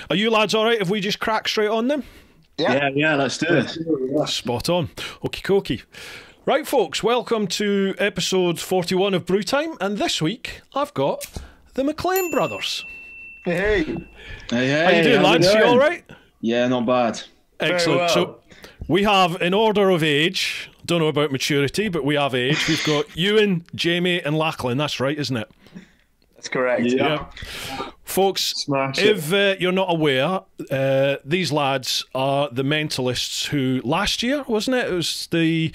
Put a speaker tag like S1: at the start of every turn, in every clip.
S1: Are you lads all right if we just crack straight on them?
S2: Yeah, let's do it.
S1: Spot on. Okie dokie. Right, folks, welcome to episode 41 of Brew Time, and this week I've got the Maclean Brothers.
S3: Hey.
S1: How you doing, lads? You all right?
S2: Yeah, not bad.
S1: Excellent.
S3: Well.
S1: So we have, in order of age, don't know about maturity, but we have age. We've got Ewan, Jamie, and Lachlan. That's right, isn't it?
S3: That's correct.
S1: Yeah. Folks,
S3: Smash
S1: if you're not aware, these lads are the mentalists who last year, wasn't it? It was the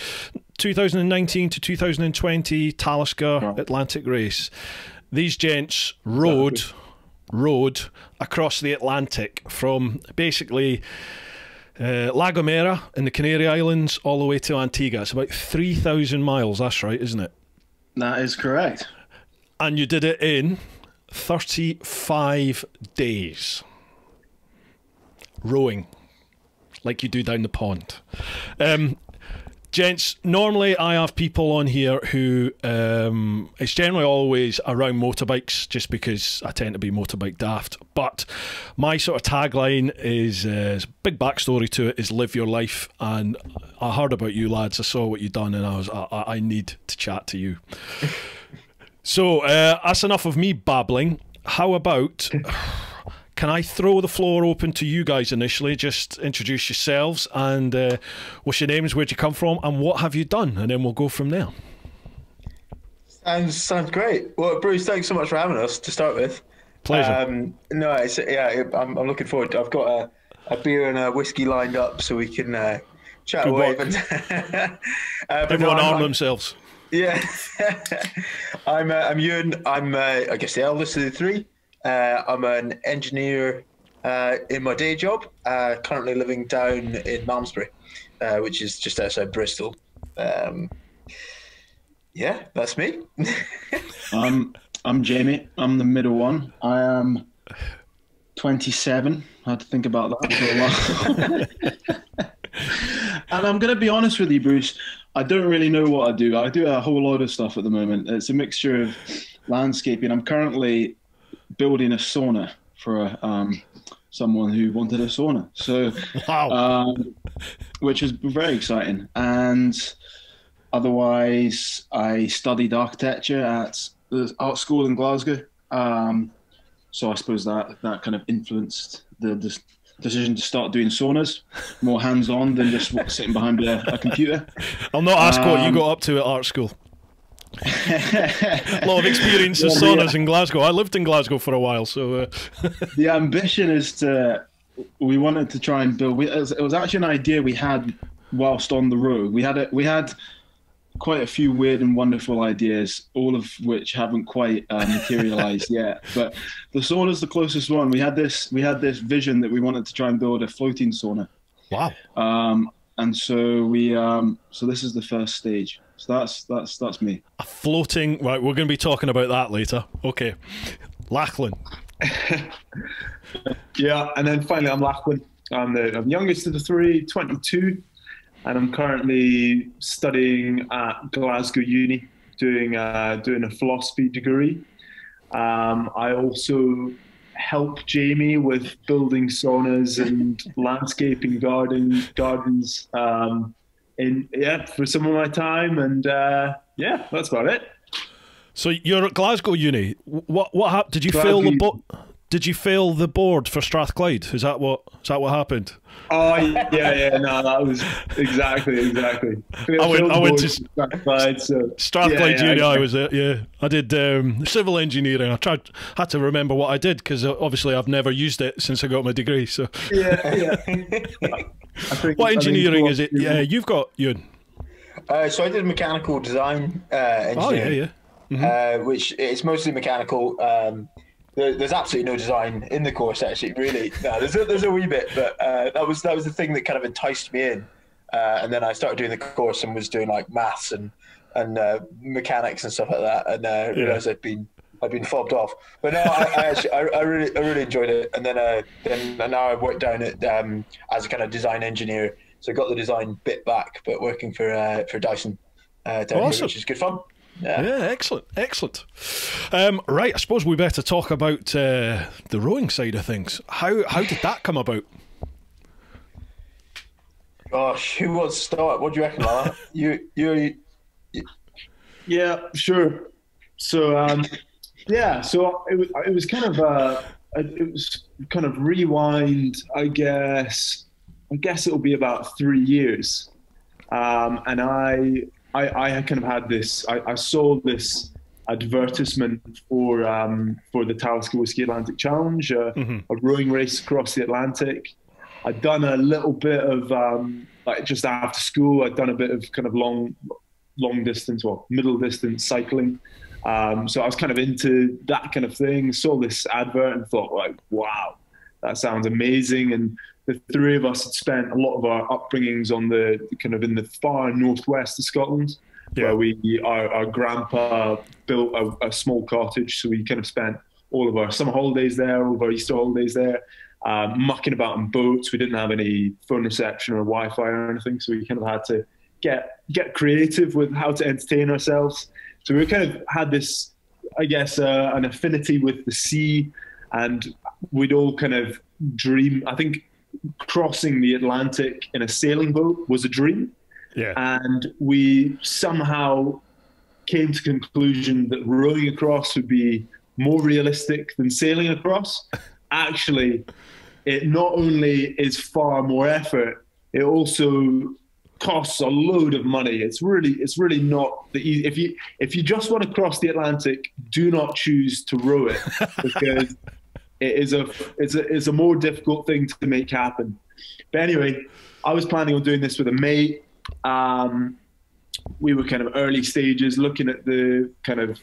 S1: 2019 to 2020 Talisker Atlantic race. These gents rode across the Atlantic from basically La Gomera in the Canary Islands all the way to Antigua. It's about 3,000 miles. That's right, isn't it?
S2: That is correct.
S1: And you did it in 35 days. Rowing. Like you do down the pond. Gents, normally I have people on here who, it's generally always around motorbikes, just because I tend to be motorbike daft. But my sort of tagline is, big backstory to it, is live your life. And I heard about you lads, I saw what you've done, and I need to chat to you. So that's enough of me babbling. How about, can I throw the floor open to you guys initially? Just introduce yourselves and what's your names, where'd you come from, and what have you done? And then we'll go from there.
S3: Sounds great. Well, Bruce, thanks so much for having us to start with.
S1: Pleasure.
S3: No, I'm looking forward to it. I've got a beer and a whiskey lined up so we can chat
S1: Good
S3: away.
S1: work. Everyone arm themselves.
S3: Yeah. I'm Ewan. I'm I guess the eldest of the three. I'm an engineer in my day job, currently living down in Malmesbury, which is just outside Bristol. Yeah, that's me.
S2: I'm Jamie. I'm the middle one. I am 27. I had to think about that for a while. And I'm going to be honest with you, Bruce. I don't really know what I do. I do a whole lot of stuff at the moment. It's a mixture of landscaping. I'm currently building a sauna for someone who wanted a sauna. So,
S1: wow.
S2: Which is very exciting. And otherwise, I studied architecture at the art school in Glasgow. So I suppose that kind of influenced the decision to start doing saunas, more hands-on than just sitting behind a computer.
S1: I'll not ask what you got up to at art school. A lot of experience in saunas in Glasgow. I lived in Glasgow for a while, so
S2: the ambition is we wanted to try and build. It was actually an idea we had whilst on the road. We had quite a few weird and wonderful ideas, all of which haven't quite materialized yet. But the sauna is the closest one. We had this vision that we wanted to try and build a floating sauna.
S1: Wow.
S2: And so so this is the first stage. So that's me.
S1: A floating, right, we're going to be talking about that later. Okay. Lachlan.
S4: Yeah, and then finally I'm Lachlan. I'm the youngest of the three, 22. And I'm currently studying at Glasgow Uni, doing a philosophy degree. I also help Jamie with building saunas and landscaping gardens for some of my time, and yeah, that's about it.
S1: So you're at Glasgow Uni. What happened? Did you fail the Did you fail the board for Strathclyde? Is that what happened?
S4: Oh yeah, no, that was exactly.
S1: I went to
S4: Strathclyde. So
S1: Strathclyde Uni. I was at. Yeah, I did civil engineering. Had to remember what I did because obviously I've never used it since I got my degree. So
S4: yeah.
S1: What engineering is it? Yeah, you've got Ewan.
S3: So I did mechanical design engineering.
S1: Oh yeah. Mm-hmm.
S3: Which it's mostly mechanical. There's absolutely no design in the course, actually. Really, no, there's a wee bit, but that was the thing that kind of enticed me in. And then I started doing the course and was doing like maths and mechanics and stuff like that, and realised I'd been fobbed off. But no, I really enjoyed it. And then now I work down at as a kind of design engineer. So I got the design bit back, but working for Dyson down here, which is good fun.
S1: Yeah, excellent, excellent. Right, I suppose we better talk about the rowing side of things. How did that come about?
S3: Gosh, who wants to start? What do you reckon, Lara? You.
S4: Yeah, sure. So so it was kind of rewind. I guess it'll be about 3 years, and I kind of had this. I saw this advertisement for the Talisker Whisky Atlantic Challenge, a rowing race across the Atlantic. I'd done a little bit of like just after school. I'd done a bit of kind of long distance or middle distance cycling. So I was kind of into that kind of thing. Saw this advert and thought, like, wow, that sounds amazing. And the three of us had spent a lot of our upbringings on the kind of in the far northwest of Scotland, where our grandpa built a small cottage. So we kind of spent all of our summer holidays there, all of our Easter holidays there, mucking about in boats. We didn't have any phone reception or Wi-Fi or anything, so we kind of had to get creative with how to entertain ourselves. So we kind of had this, I guess, an affinity with the sea, and we'd all kind of dream. I think crossing the Atlantic in a sailing boat was a dream. Yeah. And we somehow came to the conclusion that rowing across would be more realistic than sailing across. Actually, it not only is far more effort, it also costs a load of money. It's really not the easy. If you just want to cross the Atlantic, do not choose to row it, because it's a more difficult thing to make happen. But anyway, I was planning on doing this with a mate. We were kind of early stages, looking at the kind of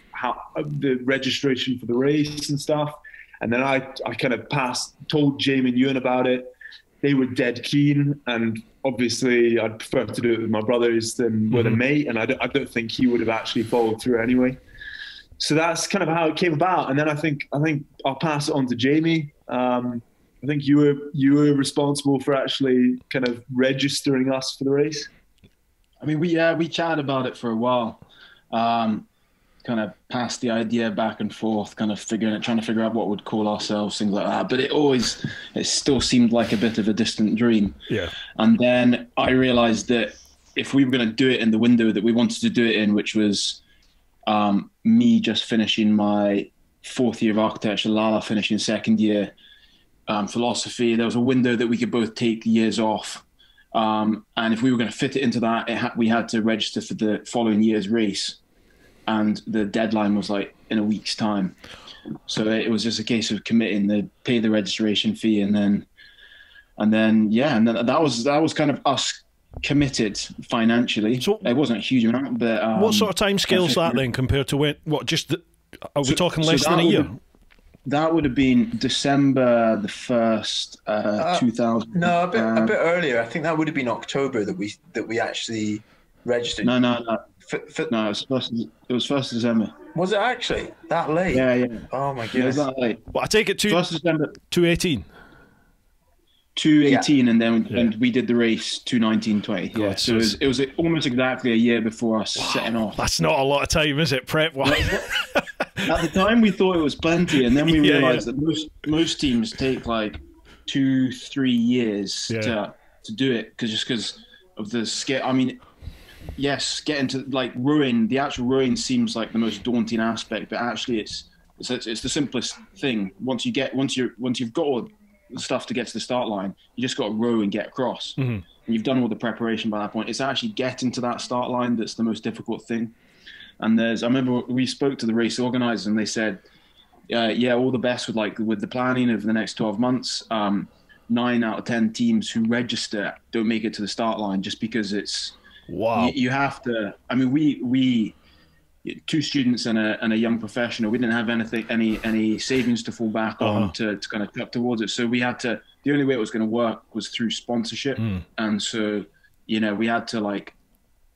S4: the registration for the race and stuff. And then I kind of told Jamie and Ewan about it. They were dead keen, and obviously I'd prefer to do it with my brothers than with a mate, and I don't think he would have actually followed through anyway. So that's kind of how it came about. And then I think I'll pass it on to Jamie. I think you were responsible for actually kind of registering us for the race.
S2: I mean, we chatted about it for a while, kind of passed the idea back and forth, kind of trying to figure out what we'd call ourselves, things like that. But it still seemed like a bit of a distant dream. Yeah. And then I realized that if we were going to do it in the window that we wanted to do it in, which was me just finishing my 4th year of architecture, Lala finishing 2nd year philosophy, there was a window that we could both take years off. And if we were going to fit it into that, we had to register for the following year's race. And the deadline was like in a week's time. So it was just a case of committing to pay the registration fee, and then that was kind of us committed financially. So it wasn't a huge amount, but
S1: what sort of time scale's that then compared to when? Are we talking less than a year?
S2: That would have been December the 1st, 2000.
S3: No, a bit earlier. I think that would have been October that we actually registered.
S2: No. No, it was 1st of December.
S3: Was it actually that late?
S2: Yeah.
S3: Oh my goodness.
S2: Yeah, it was that late.
S1: Well, I take it
S2: 1st of December.
S1: 218.
S2: 218, and then we did the race 219-20. Yeah, so it was almost exactly a year before us setting off.
S1: That's not a lot of time, is it, prep?
S2: At the time, we thought it was plenty, and then we realised that most teams take like 2-3 years to do it, because of the scale. I mean, yes, getting to like rowing, the actual rowing seems like the most daunting aspect, but actually it's the simplest thing. Once you've got all the stuff to get to the start line, you just got to row and get across. And you've done all the preparation by that point. It's actually getting to that start line that's the most difficult thing. And I remember we spoke to the race organisers, and they said, all the best with the planning over the next 12 months. 9 out of 10 teams who register don't make it to the start line, just because it's you have to. I mean, we 2 students and a young professional, we didn't have any savings to fall back on to kind of cut towards it. So we had to. The only way it was going to work was through sponsorship, and so we had to like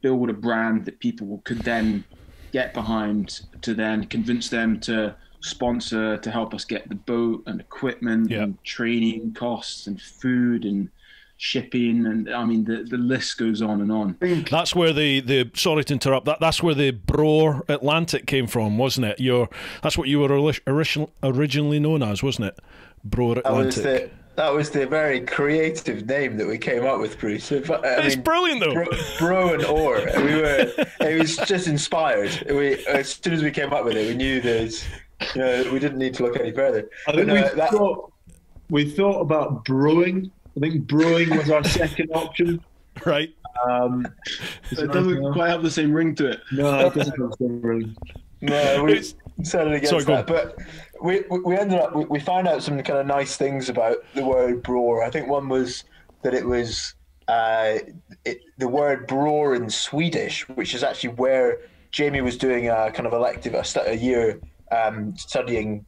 S2: build a brand that people could then get behind, to then convince them to sponsor, to help us get the boat and equipment and training costs and food and shipping, and I mean the list goes on and on.
S1: That's where the sorry to interrupt, that's where the BROAR Atlantic came from, wasn't it? That's what you were originally known as, wasn't it? BROAR Atlantic.
S3: That was the very creative name that we came up with, Bruce.
S1: It's brilliant, though.
S3: Bro and Or. It was just inspired. As soon as we came up with it, we knew we didn't need to look any further.
S4: I think we thought about brewing. I think brewing was our second option.
S1: Right.
S2: It doesn't quite have the same ring to it.
S4: No, it doesn't have the same ring.
S3: No, we decided against that. But we ended up, we found out some kind of nice things about the word BROAR. I think one was that it was the word BROAR in Swedish, which is actually where Jamie was doing a kind of elective, a year studying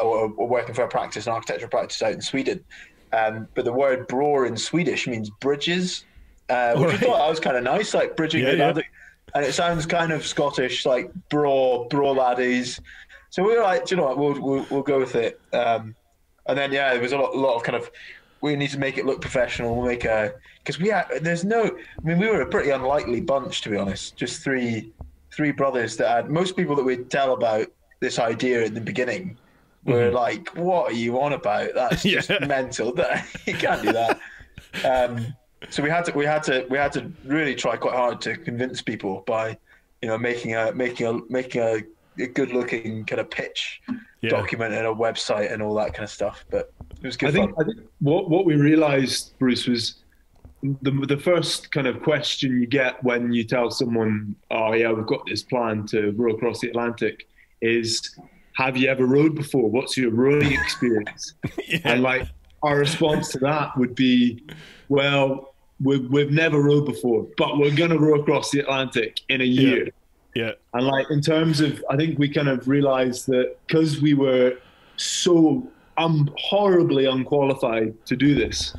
S3: or working for a practice, an architectural practice out in Sweden. But the word BROAR in Swedish means bridges, which I thought was kind of nice, like bridging the Atlantic. And it sounds kind of Scottish, like bro laddies. So we were like, do you know what, we'll go with it. And then there was a lot of kind of, we need to make it look professional. We'll make because we were a pretty unlikely bunch, to be honest. Just three brothers that had, most people that we'd tell about this idea at the beginning were like, what are you on about? That's just mental. You can't do that. So we had to really try quite hard to convince people by, making a good looking kind of pitch document and a website and all that kind of stuff. But it was good. I think
S4: what we realized, Bruce, was the first kind of question you get when you tell someone, oh yeah, we've got this plan to row across the Atlantic, is, have you ever rowed before? What's your rowing experience? And like our response to that would be, well, we've never rowed before, but we're going to row across the Atlantic in a year.
S1: Yeah.
S4: And like, in terms of, I think we kind of realized that because we were so horribly unqualified to do this,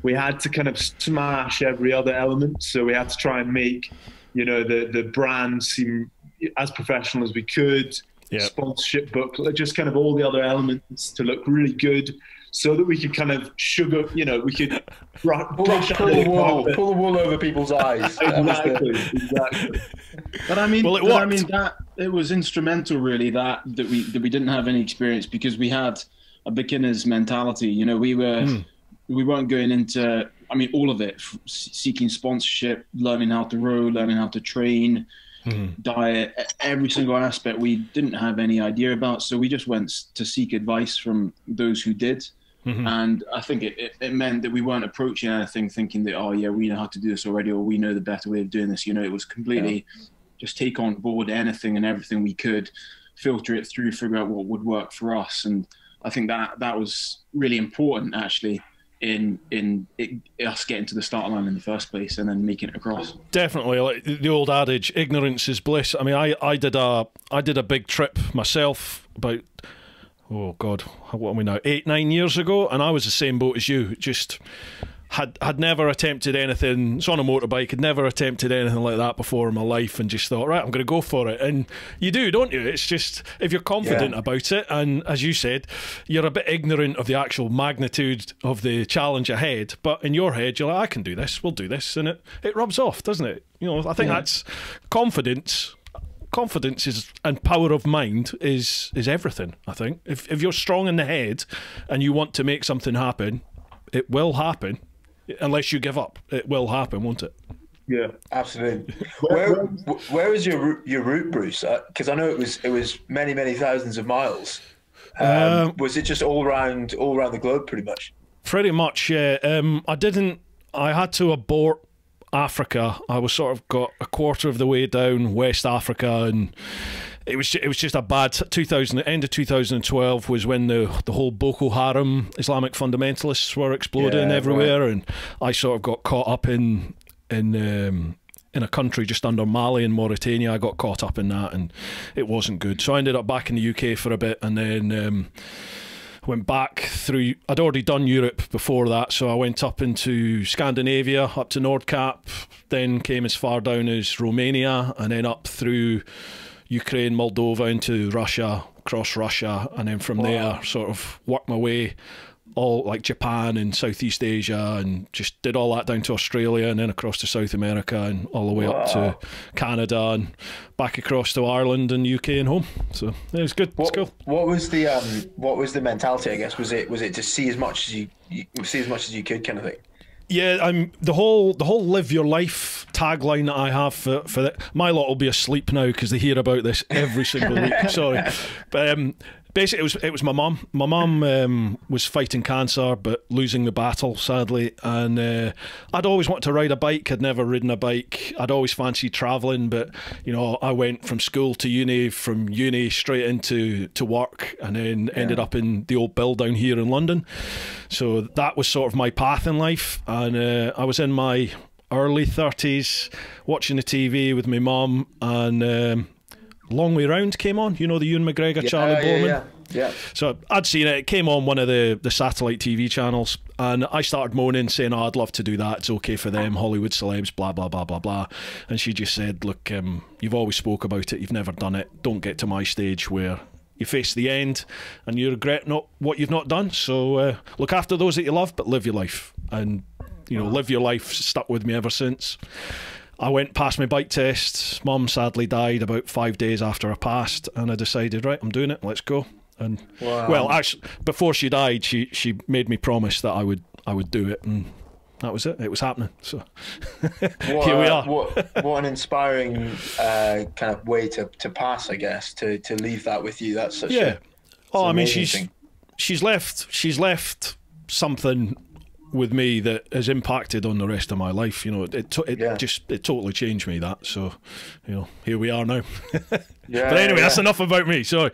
S4: we had to kind of smash every other element. So we had to try and make, the brand seem as professional as we could. Sponsorship book, just kind of all the other elements to look really good, so that we could kind of we could brush
S3: pull the wool over people's eyes.
S4: Exactly.
S2: But I mean, that it was instrumental, really, that we didn't have any experience, because we had a beginner's mentality. We weren't going into, all of it, seeking sponsorship, learning how to row, learning how to train. Diet, every single aspect we didn't have any idea about, so we just went to seek advice from those who did. And I think it meant that we weren't approaching anything thinking that, oh yeah, we know how to do this already, or we know the better way of doing this. It was completely just take on board anything and everything we could, filter it through, figure out what would work for us. And I think that was really important, actually, in us getting to the start line in the first place and then making it across.
S1: Definitely, like the old adage, ignorance is bliss. I did a big trip myself about, oh God, what are we now, 8-9 years ago, and I was the same boat as you. Just had never attempted anything. It's on a motorbike. Had never attempted anything like that before in my life, and just thought, right, I'm going to go for it. And you do, don't you? It's just, if you're confident about it, and as you said, you're a bit ignorant of the actual magnitude of the challenge ahead, but in your head, you're like, I can do this. We'll do this, and it rubs off, doesn't it? I think that's confidence. Confidence is, and power of mind is everything. I think if you're strong in the head and you want to make something happen, it will happen. Unless you give up, it will happen, won't it?
S4: Yeah,
S3: absolutely. Where is your route, Bruce? Because I know it was many thousands of miles. Was it just all around the globe, pretty much? Pretty much,
S1: yeah. I had to abort Africa. I was sort of got a quarter of the way down West Africa, and it was just a bad end of 2012 was when the whole Boko Haram Islamic fundamentalists were exploding everywhere, and I sort of got caught up in a country just under Mali and Mauritania. I got caught up in that, and it wasn't good. So I ended up back in the UK for a bit, and then went back through. I'd already done Europe before that, so I went up into Scandinavia, up to Nordkap, then came as far down as Romania, and then up through Ukraine, Moldova, into Russia, across Russia, and then from there sort of worked my way all like Japan and Southeast Asia, and just did all that down to Australia, and then across to South America, and all the way up to Canada, and back across to Ireland and UK and home. So it was good. It's cool.
S3: What was the mentality? I guess was it to see as much as you could, kind of thing?
S1: Yeah, the whole live your life tagline that I have for that. My lot will be asleep now because they hear about this every single week. Sorry, but basically it was my mum. My mum was fighting cancer but losing the battle, sadly, and I'd always wanted to ride a bike. I'd never ridden a bike. I'd always fancied travelling, but you know, I went from school to uni, from uni straight into work, and then ended up in the old Bill down here in London. So that was sort of my path in life, and I was in my early 30s watching the TV with my mum, and Long Way Round came on, you know, the Ewan McGregor, Charlie Bowman.
S3: Yeah.
S1: So I'd seen it. It came on one of the satellite TV channels, and I started moaning, saying, "Oh, I'd love to do that. It's okay for them, Hollywood celebs, blah blah blah blah blah." And she just said, "Look, you've always spoke about it. You've never done it. Don't get to my stage where you face the end and you regret not what you've not done. So look after those that you love, but live your life." And you know, live your life stuck with me ever since. I went past my bike test. Mum sadly died about 5 days after I passed, and I decided, right, I'm doing it. Let's go. And well, actually, before she died, she made me promise that I would do it, and that was it. It was happening. So here we are.
S3: What an inspiring kind of way to pass, I guess, to leave that with you. That's such a
S1: I mean, she's left something with me that has impacted on the rest of my life. You know, it totally changed me, that. So, you know, here we are now. But anyway, that's enough about me. Sorry.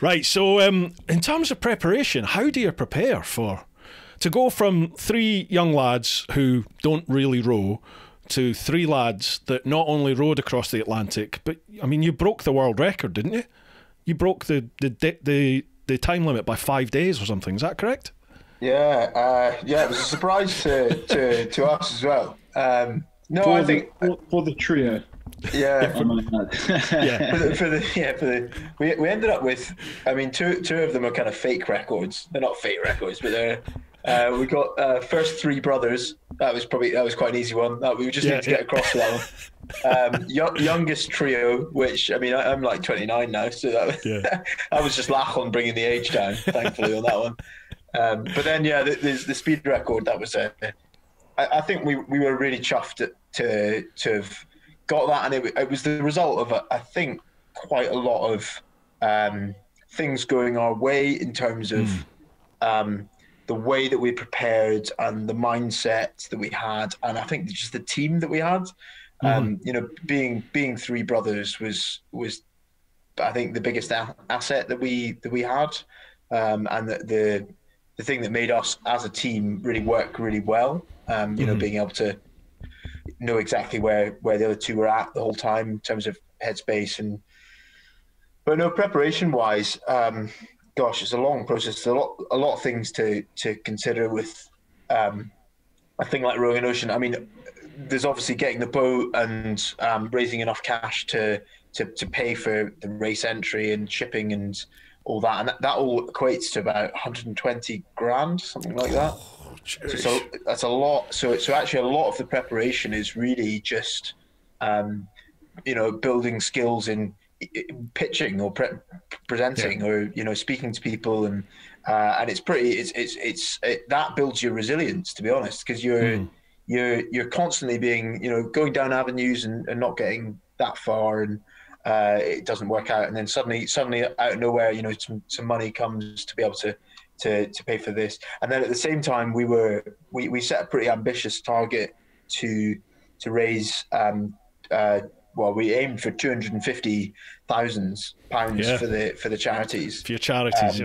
S1: Right. So, in terms of preparation, how do you prepare to go from 3 young lads who don't really row to 3 lads that not only rowed across the Atlantic, but I mean, you broke the world record, didn't you? You broke the time limit by 5 days or something. Is that correct?
S3: Yeah, it was a surprise to us as well. I think
S4: for the trio.
S3: Yeah, we ended up with, I mean, two of them are kind of fake records. They're not fake records, but they're. We got first 3 brothers. That was quite an easy one. That we just need to get across to that one. Youngest trio, which I mean, I'm like 29 now, so that was just Lachlan bringing the age down, thankfully, on that one. But then, the speed record, that was I think we were really chuffed to have got that, and it was the result of, I think, quite a lot of things going our way in terms of the way that we prepared and the mindset that we had, and I think just the team that we had. You know, being 3 brothers was I think the biggest asset that we had, and the thing that made us as a team really work really well. You know, being able to know exactly where the other 2 were at the whole time in terms of headspace, but no, preparation wise, gosh, it's a long process. There's a lot of things to consider with a thing like rowing an ocean. I mean, there's obviously getting the boat and raising enough cash to pay for the race entry and shipping and all that, and that all equates to about 120 grand, something like that. So that's a lot. So actually, a lot of the preparation is really just, you know, building skills in pitching or presenting or, you know, speaking to people, and it's pretty. That builds your resilience, to be honest, because you're constantly being, you know, going down avenues and not getting that far, and it doesn't work out, and then suddenly out of nowhere, you know, some money comes to be able to pay for this. And then at the same time, we set a pretty ambitious target to raise we aimed for £250,000 for the charities.
S1: For your charities,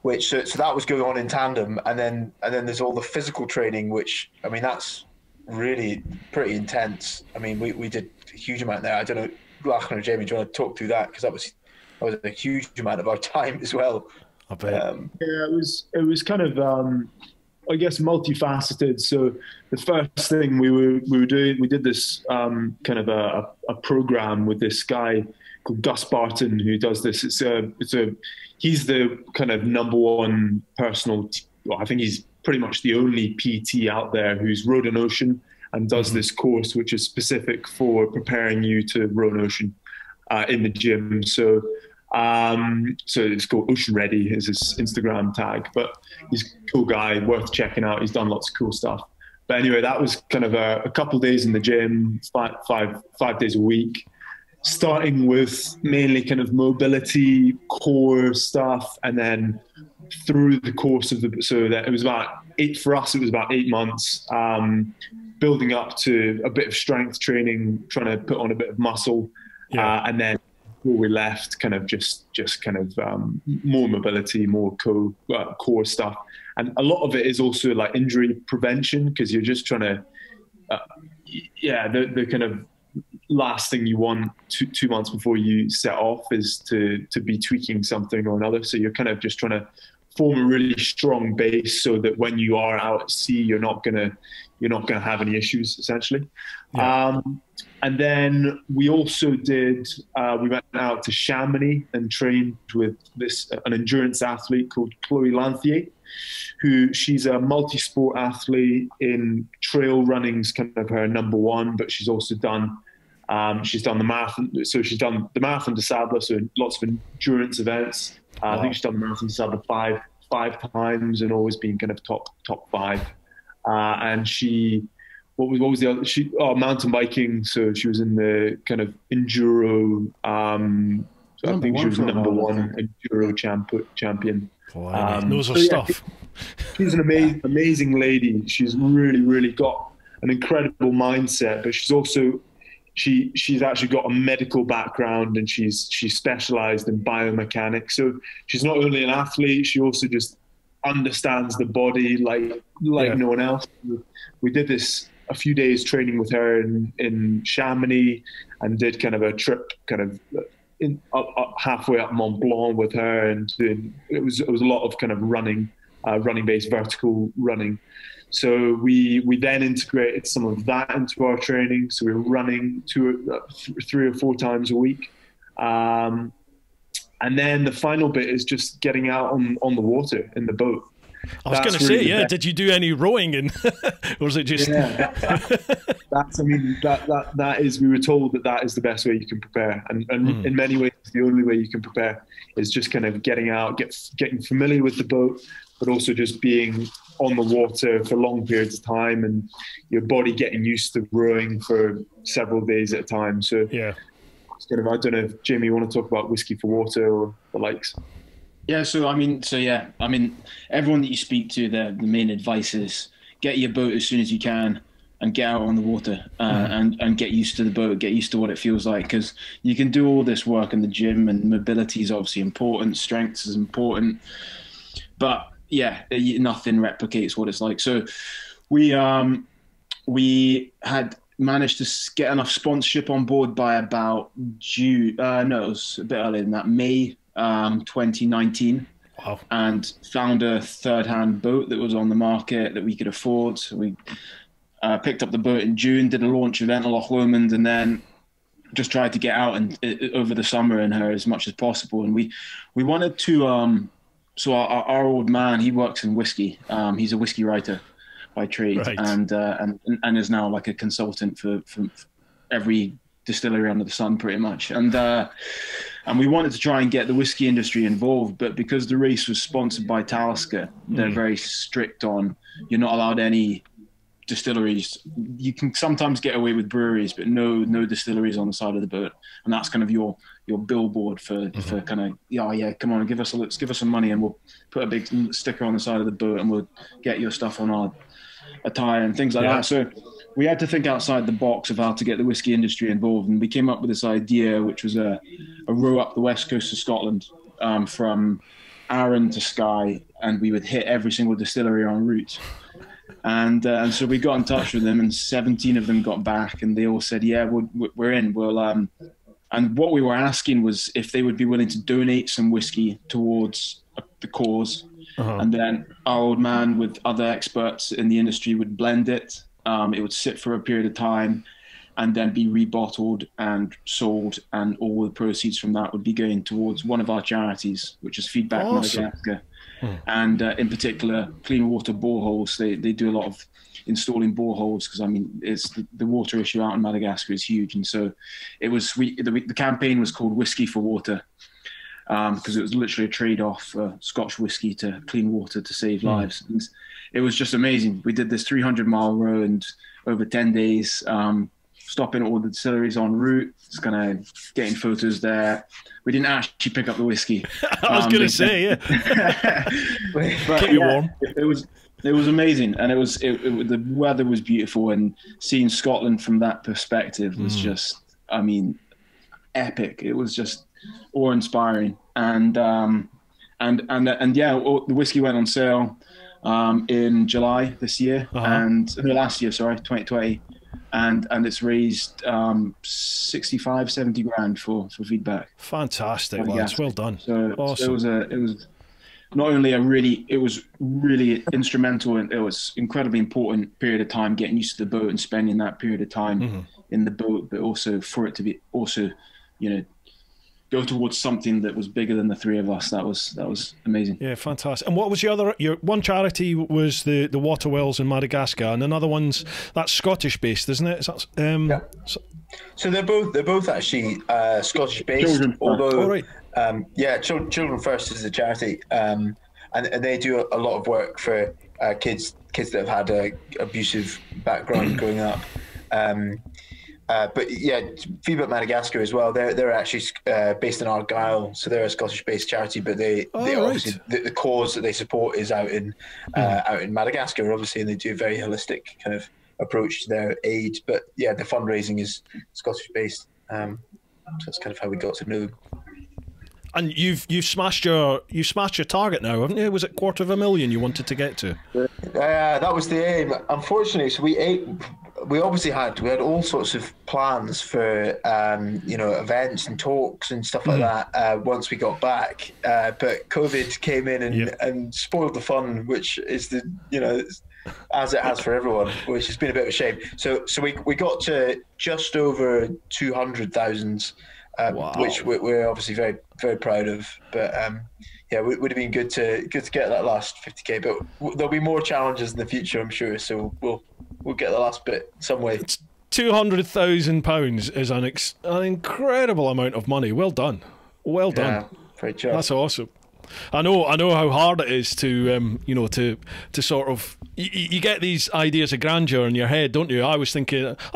S3: Which so that was going on in tandem, and then there's all the physical training, which, I mean, that's really pretty intense. I mean, we did a huge amount there. I don't know, Lachlan or Jamie, do you want to talk through that? Because that was a huge amount of our time as well.
S1: I bet.
S4: It was kind of I guess, multifaceted. So the first thing we were doing, we did this kind of a program with this guy called Gus Barton, who does this. He's the kind of #1 personal. Well, I think he's pretty much the only PT out there who's rowed an ocean and does this course, which is specific for preparing you to row an ocean in the gym. So it's called Ocean Ready is his Instagram tag, but he's a cool guy, worth checking out. He's done lots of cool stuff. But anyway, that was kind of a couple of days in the gym, five days a week, starting with mainly kind of mobility, core stuff, and then through the course of so that it was about for us, it was about 8 months, building up to a bit of strength training, trying to put on a bit of muscle, and then before we left, kind of just kind of more mobility, more core stuff. And a lot of it is also like injury prevention, because you're just trying to, the kind of last thing you want 2 months before you set off is to be tweaking something or another. So you're kind of just trying to form a really strong base so that when you are out at sea, you're not gonna have any issues, essentially. Yeah. And then we also did, we went out to Chamonix and trained with an endurance athlete called Chloe Lanthier, she's a multi-sport athlete. In trail running's kind of her #1, but she's also done, the marathon. So she's done the Marathon des Sables, so lots of endurance events. Wow. I think she's done the Marathon des Sables five times and always been kind of top 5. And what was the other? Mountain biking. So she was in the kind of enduro. I think she was #1 enduro champion.
S1: Knows her stuff.
S4: She's an amazing lady. She's really got an incredible mindset, but she's also she's actually got a medical background, and she's specialized in biomechanics. So she's not only an athlete, she also just understands the body like no one else. We did this a few days training with her in Chamonix, and did kind of a trip kind of up halfway up Mont Blanc with her, and it was a lot of kind of running based vertical running. So we then integrated some of that into our training. So we were running 3 or 4 times a week. And then the final bit is just getting out on the water in the boat.
S1: I was going to say, did you do any rowing or was it just? Yeah,
S4: that is. We were told that is the best way you can prepare, and in many ways, the only way you can prepare is just kind of getting out, getting familiar with the boat, but also just being on the water for long periods of time, and your body getting used to rowing for several days at a time. So yeah, it's kind of, I don't know if Jamie, you want to talk about whiskey for water or the likes.
S2: Yeah, everyone that you speak to, the main advice is get your boat as soon as you can and get out on the water and get used to the boat, get used to what it feels like, because you can do all this work in the gym, and mobility is obviously important, strength is important, but yeah, nothing replicates what it's like. So we had managed to get enough sponsorship on board by about June. No, it was a bit earlier than that, May 2019.
S1: Wow. And
S2: found a third-hand boat that was on the market that we could afford. So we picked up the boat in June, did a launch event at Loch Lomond, and then just tried to get out and over the summer in her as much as possible. And we wanted to. So our old man, he works in whiskey. He's a whiskey writer by trade, right. and is now like a consultant for every distillery under the sun, pretty much. And we wanted to try and get the whiskey industry involved, but because the race was sponsored by Talisca, they're very strict on, you're not allowed any distilleries. You can sometimes get away with breweries, but no distilleries on the side of the boat. And that's kind of your billboard for kind of, come on, give us some money, and we'll put a big sticker on the side of the boat, and we'll get your stuff on our attire and things like that. So we had to think outside the box of how to get the whiskey industry involved, and we came up with this idea, which was a row up the west coast of Scotland, from Arran to Skye, and we would hit every single distillery en route. And so we got in touch with them, and 17 of them got back, and they all said, yeah, we're in. And what we were asking was if they would be willing to donate some whiskey towards the cause, and then our old man with other experts in the industry would blend it. It would sit for a period of time and then be rebottled and sold, and all the proceeds from that would be going towards one of our charities, which is Feedback Madagascar. And in particular, clean water boreholes. They do a lot of installing boreholes because, I mean, it's the water issue out in Madagascar is huge. And so it was, the campaign was called Whiskey for Water, because it was literally a trade-off, Scotch whiskey to clean water to save lives. And it was just amazing. We did this 300-mile row and over 10 days, stopping at all the distilleries en route, just kind of getting photos there. We didn't actually pick up the whiskey.
S1: I was going to say, yeah.
S2: But,
S1: keep you warm.
S2: It was amazing, and the weather was beautiful, and seeing Scotland from that perspective was just, I mean, epic. It was just awe-inspiring, and yeah, the whiskey went on sale in July this year, and last year, sorry, 2020. And it's raised 65, 70 grand for Feedback.
S1: Fantastic, lads. Well done.
S2: So,
S1: awesome.
S2: So it was not only it was really instrumental, and it was incredibly important period of time getting used to the boat and spending that period of time in the boat, but also for it to be also, you know, go towards something that was bigger than the three of us. That was amazing.
S1: Yeah, fantastic. And what was your one charity was the water wells in Madagascar, and another one's that's Scottish based, isn't it? Yeah.
S3: So they're both actually Scottish based. Although, Children1st is a charity, and they do a lot of work for kids that have had a abusive background growing up. But yeah, Feedback Madagascar as well. They're actually based in Argyll, so they're a Scottish-based charity. But they obviously the cause that they support is out in Madagascar, obviously, and they do a very holistic kind of approach to their aid. But yeah, the fundraising is Scottish-based. So that's kind of how we got to know them.
S1: And you've smashed your target now, haven't you? Was it 250,000 you wanted to get to?
S3: That was the aim. Unfortunately, so we obviously had all sorts of plans for events and talks and stuff like that once we got back, but COVID came in and spoiled the fun, which is as it has for everyone, which has been a bit of a shame. So we got to just over 200,000, which we're obviously very, very proud of. But it would have been good to get that last 50k. But there'll be more challenges in the future, I'm sure. So we'll get the last bit some way.
S1: £200,000 is an incredible amount of money. Well done. Well done.
S3: Yeah, great job.
S1: That's awesome. I know how hard it is to to sort of you get these ideas of grandeur in your head, don't you? I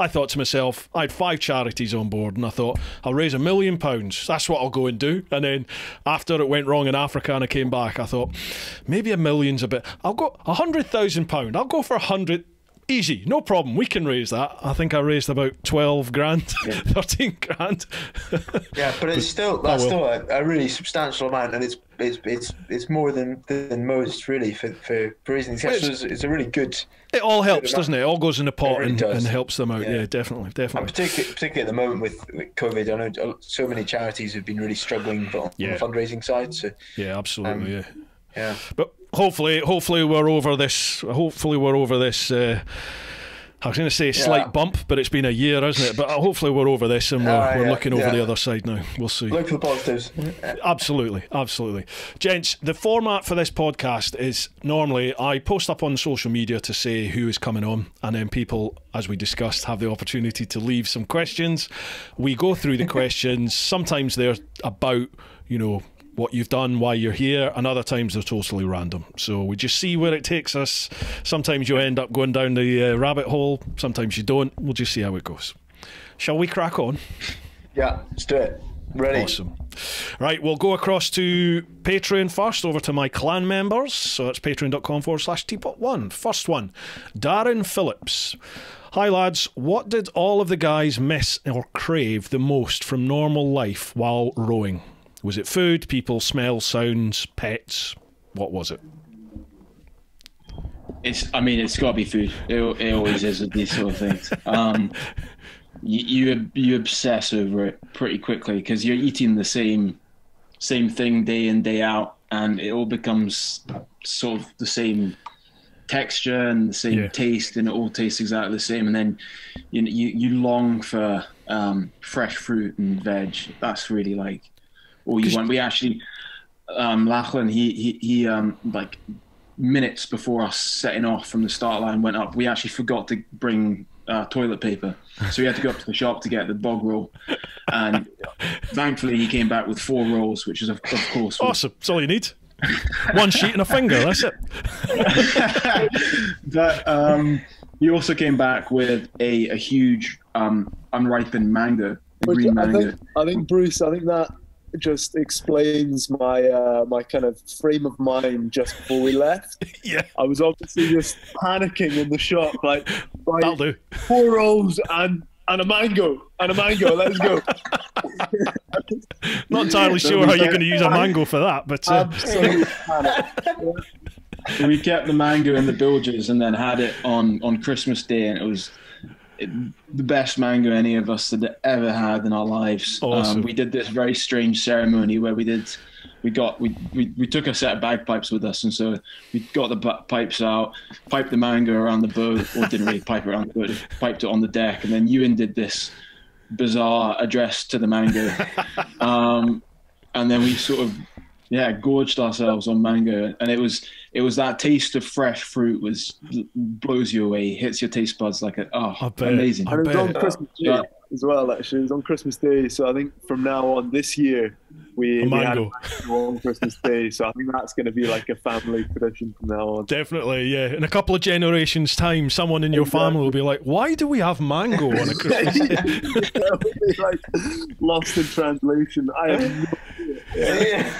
S1: thought to myself, I had 5 charities on board, and I thought I'll raise £1 million. That's what I'll go and do. And then after it went wrong in Africa and I came back, I thought maybe £1 million's a bit. I'll go £100,000. I'll go for 100. Easy, no problem. We can raise that. I think I raised about 12 grand, 13 grand.
S3: Yeah, but it's still still a really substantial amount, and it's more than most really for raising these cash. It's a really good.
S1: It all helps, doesn't it? It all goes in the pot and helps them out. Yeah, definitely.
S3: And particularly at the moment with COVID, I know so many charities have been really struggling on the fundraising side. So
S1: yeah, absolutely.
S3: Yeah.
S1: But hopefully we're over this. Hopefully we're over this. I was going to say slight bump, but it's been a year, isn't it? But hopefully we're over this and we're looking over the other side now. We'll see.
S3: Look for the positives.
S1: Absolutely. Gents, the format for this podcast is normally I post up on social media to say who is coming on, and then people, as we discussed, have the opportunity to leave some questions. We go through the questions. Sometimes they're about, what you've done, why you're here, and other times they're totally random. So we just see where it takes us. Sometimes you end up going down the rabbit hole, sometimes you don't. We'll just see how it goes. Shall we crack on?
S3: Yeah, let's do it. Ready.
S1: Awesome. Right, we'll go across to Patreon first, over to my clan members. So it's patreon.com/TeapotOne. First one, Darren Phillips. Hi lads, what did all of the guys miss or crave the most from normal life while rowing? Was it food, people, smells, sounds, pets? What was it?
S2: It's got to be food. It always is with these sort of things. You obsess over it pretty quickly because you're eating the same thing day in, day out, and it all becomes sort of the same texture and the same taste, and it all tastes exactly the same. And then you long for fresh fruit and veg. That's really like all you want. We actually, Lachlan, he like minutes before us setting off from the start line went up, we actually forgot to bring toilet paper, so we had to go up to the shop to get the bog roll, and thankfully he came back with 4 rolls, which is of course
S1: awesome. That's all you need. One sheet and a finger, that's it.
S2: But he also came back with a huge unripened mango, green mango.
S5: I think Bruce, I think that just explains my my kind of frame of mind just before we left.
S1: Yeah,
S5: I was obviously just panicking in the shop, like, right,
S1: that'll do.
S5: 4 rolls and a mango, let's go.
S1: Not entirely sure how you're going to use a mango for that, but
S5: absolutely panic.
S2: We kept the mango in the bilges and then had it on Christmas Day, and it was the best mango any of us had ever had in our lives.
S1: Awesome.
S2: We did this very strange ceremony where we took a set of bagpipes with us, and so we got the pipes out, piped the mango around the boat, or didn't really pipe it around the boat, piped it on the deck, and then Ewan did this bizarre address to the mango, and then we sort of gorged ourselves on mango, and it was that taste of fresh fruit blows you away, hits your taste buds like amazing.
S5: And it was on Christmas Day as well, actually. It was on Christmas Day, so I think from now on this year we had a mango on Christmas Day, so I think that's going to be like a family tradition from now on.
S1: Definitely, yeah. In a couple of generations' time, someone in your family will be like, "Why do we have mango on a Christmas Day?"
S5: It'll be like lost in translation. I have no idea.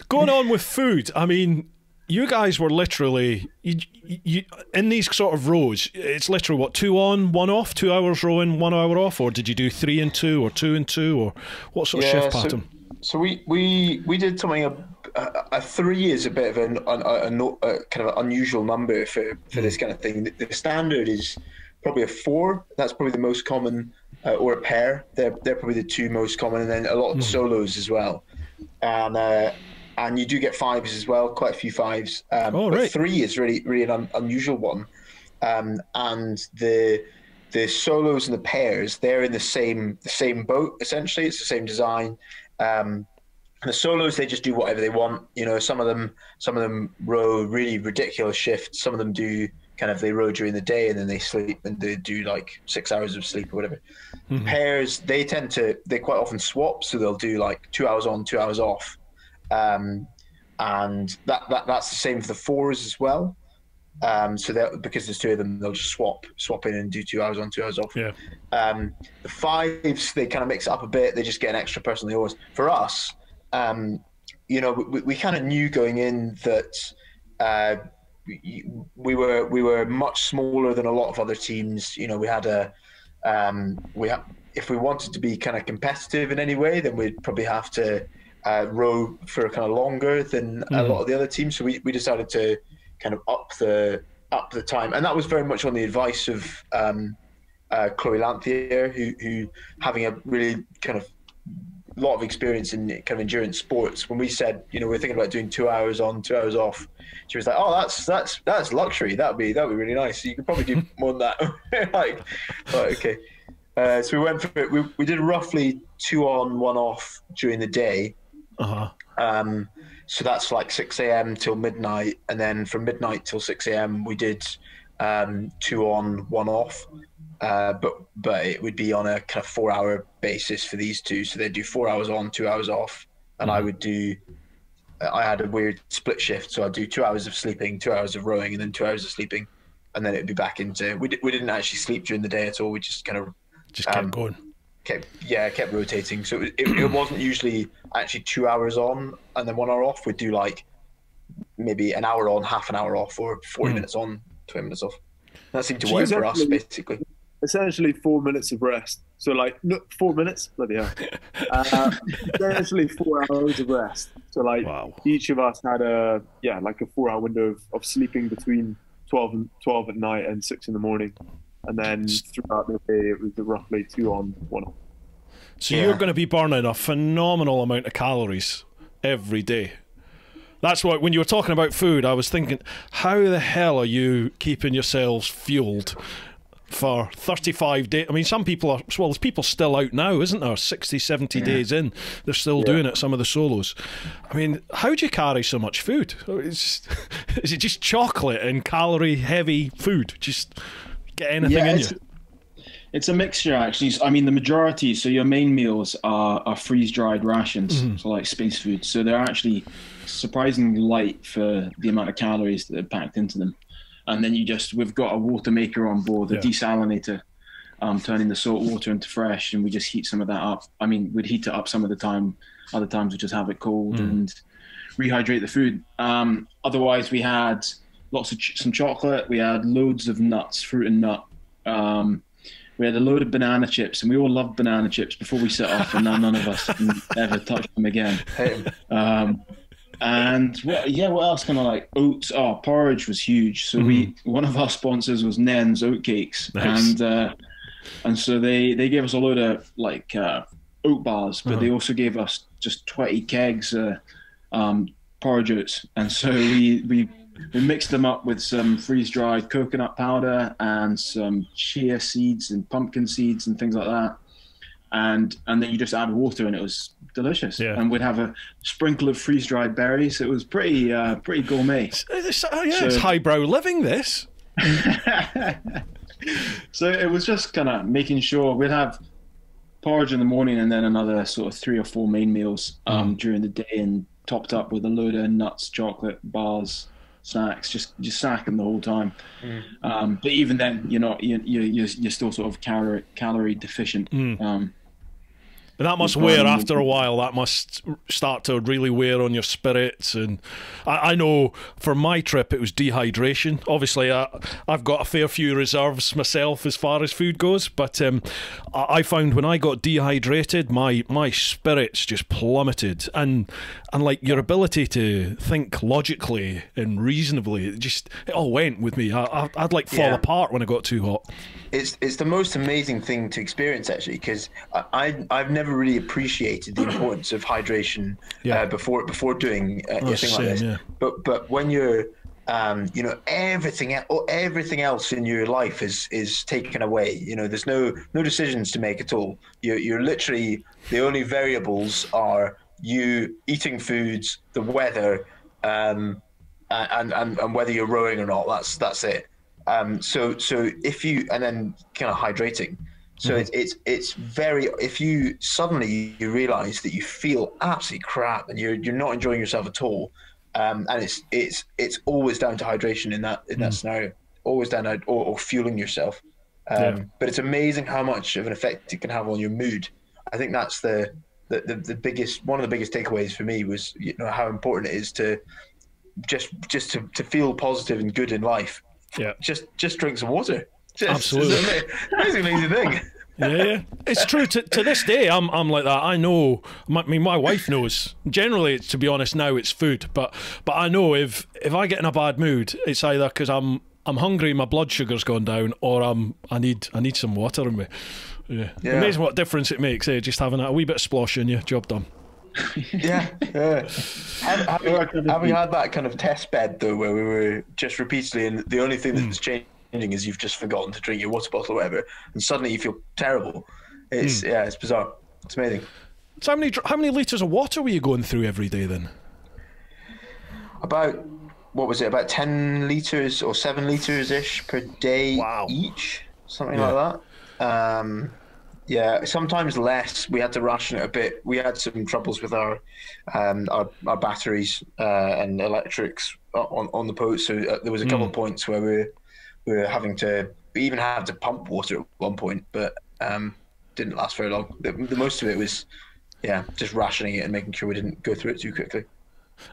S1: Going on with food, I mean, you guys were literally you in these sort of rows. It's literally what, 2 on, 1 off, 2 hours rowing, 1 hour off, or did you do 3 and 2 or 2 and 2, or what sort of shift pattern?
S3: So we did something. A 3 is a bit of a kind of an unusual number for this kind of thing. The standard is probably a 4. That's probably the most common, or a pair. They're probably the 2 most common, and then a lot of solos as well. And you do get 5s as well, quite a few 5s. But 3 is really an unusual one. And the solos and the pairs, they're in the same boat essentially. It's the same design. And the solos, they just do whatever they want. You know, some of them row really ridiculous shifts. Some of them do they row during the day and then they sleep, and they do like 6 hours of sleep or whatever. Mm-hmm. Pairs, they quite often swap, so they'll do like 2 hours on, 2 hours off. And that's the same for the 4s as well. So because there's 2 of them, they'll just swap in and do 2 hours on, 2 hours off. Yeah. The 5s, they kind of mix it up a bit. They just get an extra person on the oars. For us, you know, we kind of knew going in that we were much smaller than a lot of other teams. You know, we had if we wanted to be kind of competitive in any way, then we'd probably have to row for kind of longer than a lot of the other teams. So we decided to kind of up the time, and that was very much on the advice of Chloe Lanthier, who having a really kind of lot of experience in kind of endurance sports. When we said, you know, we're thinking about doing 2 hours on, 2 hours off, she was like, "Oh, that's luxury. That'd be really nice. So you could probably do more than that." Okay. So we went for it. We did roughly 2 on, 1 off during the day. So that's like 6 a.m. till midnight, and then from midnight till 6 a.m. we did 2 on, 1 off. But it would be on a kind of 4 hour basis for these two. So they'd do 4 hours on, 2 hours off, and I had a weird split shift. So I'd do 2 hours of sleeping, 2 hours of rowing, and then 2 hours of sleeping, and then it'd be back into. We didn't actually sleep during the day at all. We just kind of
S1: kept going.
S3: Kept rotating. So it wasn't usually actually 2 hours on and then 1 hour off. We'd do like maybe an hour on, half an hour off, or 40 minutes on, 20 minutes off. That seemed to work for us, basically.
S5: Essentially 4 minutes of rest. So like 4 minutes, bloody hell. Essentially 4 hours of rest. So like each of us had a 4 hour window of sleeping between 12 at night and 6 in the morning. And then throughout the day, it was roughly 2 on, 1 off.
S1: So you're going to be burning a phenomenal amount of calories every day. That's what, when you were talking about food, I was thinking, how the hell are you keeping yourselves fueled for 35 days? I mean, some people are, well, there's people still out now, isn't there? 60, 70 days in, they're still doing it, some of the solos. I mean, how do you carry so much food? Is it just chocolate and calorie heavy food? Just get anything in you?
S2: It's a mixture, actually. I mean, the majority, so your main meals are freeze-dried rations, so like space food. So they're actually surprisingly light for the amount of calories that are packed into them. And then we've got a water maker on board, a desalinator, turning the salt water into fresh, and we just heat some of that up. I mean, we'd heat it up some of the time. Other times we just have it cold and rehydrate the food. Otherwise, we had some chocolate. We had loads of nuts, fruit and nut. We had a load of banana chips, and we all loved banana chips before we set off, and now none of us can ever touch them again. And what else kind of like oats? Oh, porridge was huge. So one of our sponsors was Nen's Oatcakes, and so they gave us a load of like oat bars, but they also gave us just 20 kegs porridge oats, and so we mixed them up with some freeze-dried coconut powder and some chia seeds and pumpkin seeds and things like that. And then you just add water, and it was delicious. Yeah. And we'd have a sprinkle of freeze-dried berries. It was pretty gourmet.
S1: It's highbrow living, this.
S2: So it was just kind of making sure we'd have porridge in the morning and then another sort of 3 or 4 main meals during the day, and topped up with a load of nuts, chocolate, bars, snacks, just snacking the whole time. But even then, you're still sort of calorie deficient.
S1: But that must wear after a while. That must start to really wear on your spirits. And I know for my trip it was dehydration. Obviously, I've got a fair few reserves myself as far as food goes. But I found when I got dehydrated, my spirits just plummeted, and like your ability to think logically and reasonably, it all went with me. I'd like fall apart when I got too hot.
S3: It's the most amazing thing to experience, actually, because I've never really appreciated the importance of hydration before doing anything like this. Yeah. But when you're everything else in your life is taken away. There's no decisions to make at all. You're literally, the only variables are you eating foods, the weather, and whether you're rowing or not. That's it. So if you, and then kind of hydrating. So it's very, if you suddenly you realize that you feel absolutely crap and you're not enjoying yourself at all, and it's always down to hydration in that scenario, always down to or fueling yourself. But it's amazing how much of an effect it can have on your mood. I think that's the biggest, one of the biggest takeaways for me was how important it is to just to feel positive and good in life. Yeah, just drink some water.
S1: Absolutely,
S3: it's an amazing thing.
S1: Yeah, it's true. To this day, I'm like that. I know. My wife knows. Generally, to be honest, now it's food. But I know if I get in a bad mood, it's either because I'm hungry, my blood sugar's gone down, or I need some water in me. Yeah. Amazing what difference it makes. Just having a wee bit of splosh in you, job done.
S3: Yeah. Have we had that kind of test bed though, where we were just repeatedly, and the only thing that's changing is you've just forgotten to drink your water bottle or whatever, and suddenly you feel terrible. It's it's bizarre. It's amazing.
S1: So how many litres of water were you going through every day then?
S3: About, what was it? About 10 litres or 7 litres ish per day. Wow. Each, something like that. Yeah, sometimes less. We had to ration it a bit. We had some troubles with our batteries and electrics on the boat. So there was a couple of points where we were having to. We even had to pump water at one point, but didn't last very long. The most of it was, just rationing it and making sure we didn't go through it too quickly.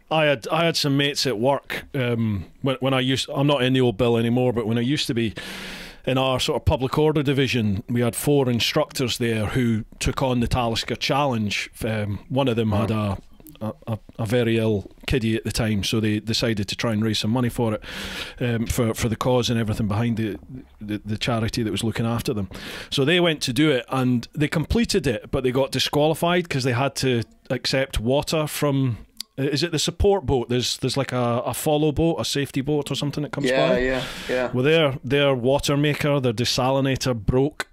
S1: I had some mates at work when I'm not in the old bill anymore, but when I used to be in our sort of public order division, we had 4 instructors there who took on the Talisker challenge. One of them had a very ill kiddie at the time, so they decided to try and raise some money for it, for the cause and everything behind the charity that was looking after them. So they went to do it and they completed it, but they got disqualified because they had to accept water from is it the support boat? There's like a follow boat, a safety boat or something that comes by.
S3: Yeah.
S1: Well, their water maker, their desalinator broke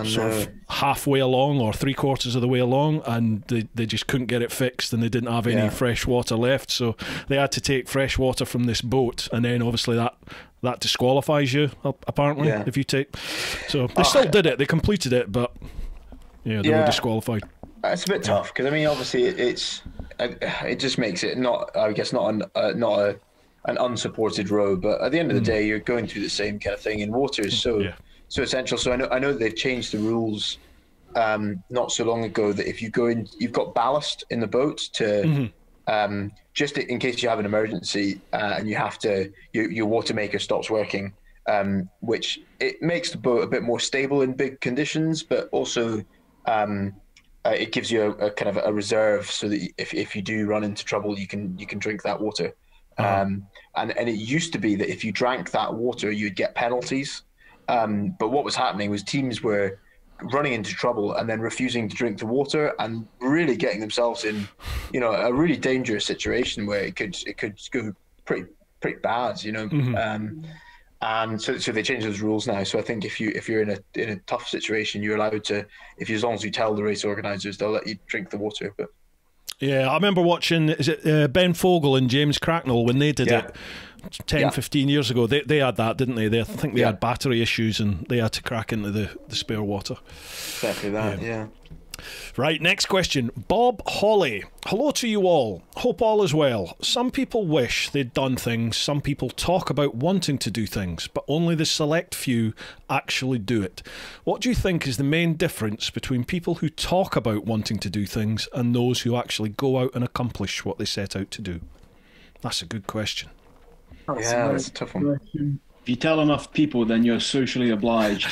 S1: sort of halfway along or 3/4 of the way along, and they just couldn't get it fixed, and they didn't have any fresh water left, so they had to take fresh water from this boat, and then obviously that disqualifies you apparently if you take. So they still did it, they completed it, but they were disqualified.
S3: It's a bit tough because I mean, obviously it just makes it not, I guess, not an unsupported row, but at the end of the day, you're going through the same kind of thing, and water is so essential. So I know that they've changed the rules not so long ago, that if you go in, you've got ballast in the boat to just in case you have an emergency and you have to, your water maker stops working, which it makes the boat a bit more stable in big conditions, but also it gives you a kind of a reserve, so that if you do run into trouble, you can drink that water. And it used to be that if you drank that water, you'd get penalties. But what was happening was teams were running into trouble and then refusing to drink the water, and really getting themselves in, a really dangerous situation where it could go pretty bad, and so they changed those rules now. So I think if you're in a tough situation, you're allowed to, as long as you tell the race organisers, they'll let you drink the water. But
S1: yeah, I remember watching, is it Ben Fogle and James Cracknell when they did it 10, 15 years ago? They had that, didn't they? I think they had battery issues and they had to crack into the spare water.
S3: Exactly that, yeah.
S1: Right, next question. Bob Hawley. Hello to you all. Hope all is well. Some people wish they'd done things. Some people talk about wanting to do things, but only the select few actually do it. What do you think is the main difference between people who talk about wanting to do things and those who actually go out and accomplish what they set out to do? That's a good question.
S3: That's a tough one.
S2: If you tell enough people, then you're socially obliged.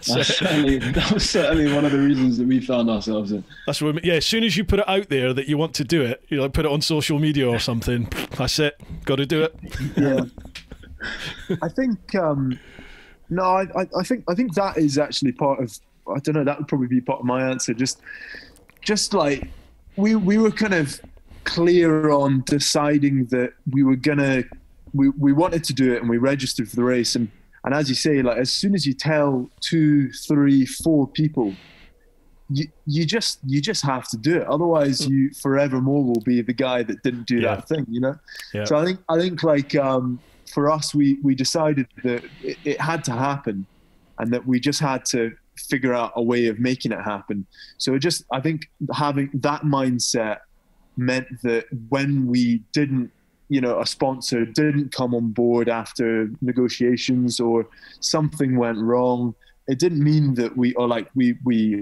S2: That was certainly one of the reasons that we found ourselves in.
S1: That's what, as soon as you put it out there that you want to do it, like put it on social media or something, that's it, got to do it.
S5: Yeah. I think I think that is actually part of, I don't know, that would probably be part of my answer. Just like we were kind of clear on deciding that we were gonna, we wanted to do it, and we registered for the race, and as you say, like as soon as you tell 2, 3, 4 people, you just have to do it. Otherwise, you forevermore will be the guy that didn't do that thing, Yeah. So I think like for us, we decided that it had to happen, and that we just had to figure out a way of making it happen. So I think having that mindset meant that when we didn't, a sponsor didn't come on board after negotiations, or something went wrong, it didn't mean that we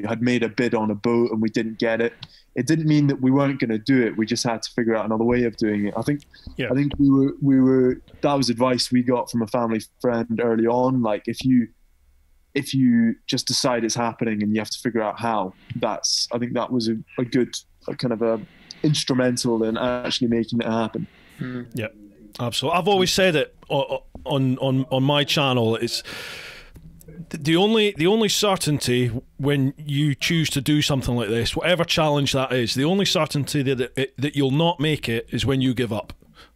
S5: had made a bid on a boat and we didn't get it. It didn't mean that we weren't going to do it. We just had to figure out another way of doing it. I think we were that was advice we got from a family friend early on. Like if you just decide it's happening and you have to figure out how, I think that was a good kind of a instrumental in actually making it happen.
S1: Yeah, absolutely. I've always said it on my channel. It's the only certainty when you choose to do something like this, whatever challenge that is, the only certainty that you'll not make it is when you give up.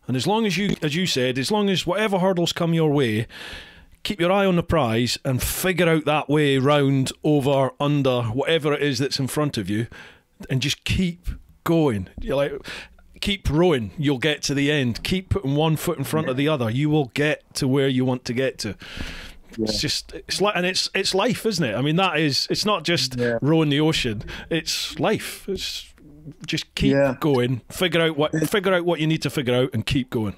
S1: And as long as you, as you said, as long as whatever hurdles come your way, keep your eye on the prize and figure out that way round, over, under, whatever it is that's in front of you, and just keep going. You're like, keep rowing, you'll get to the end. Keep putting one foot in front of the other, you will get to where you want to get to. It's like, and it's life, isn't it? I mean, it's not just rowing the ocean, it's life. It's just keep going, figure out what you need to figure out, and keep going.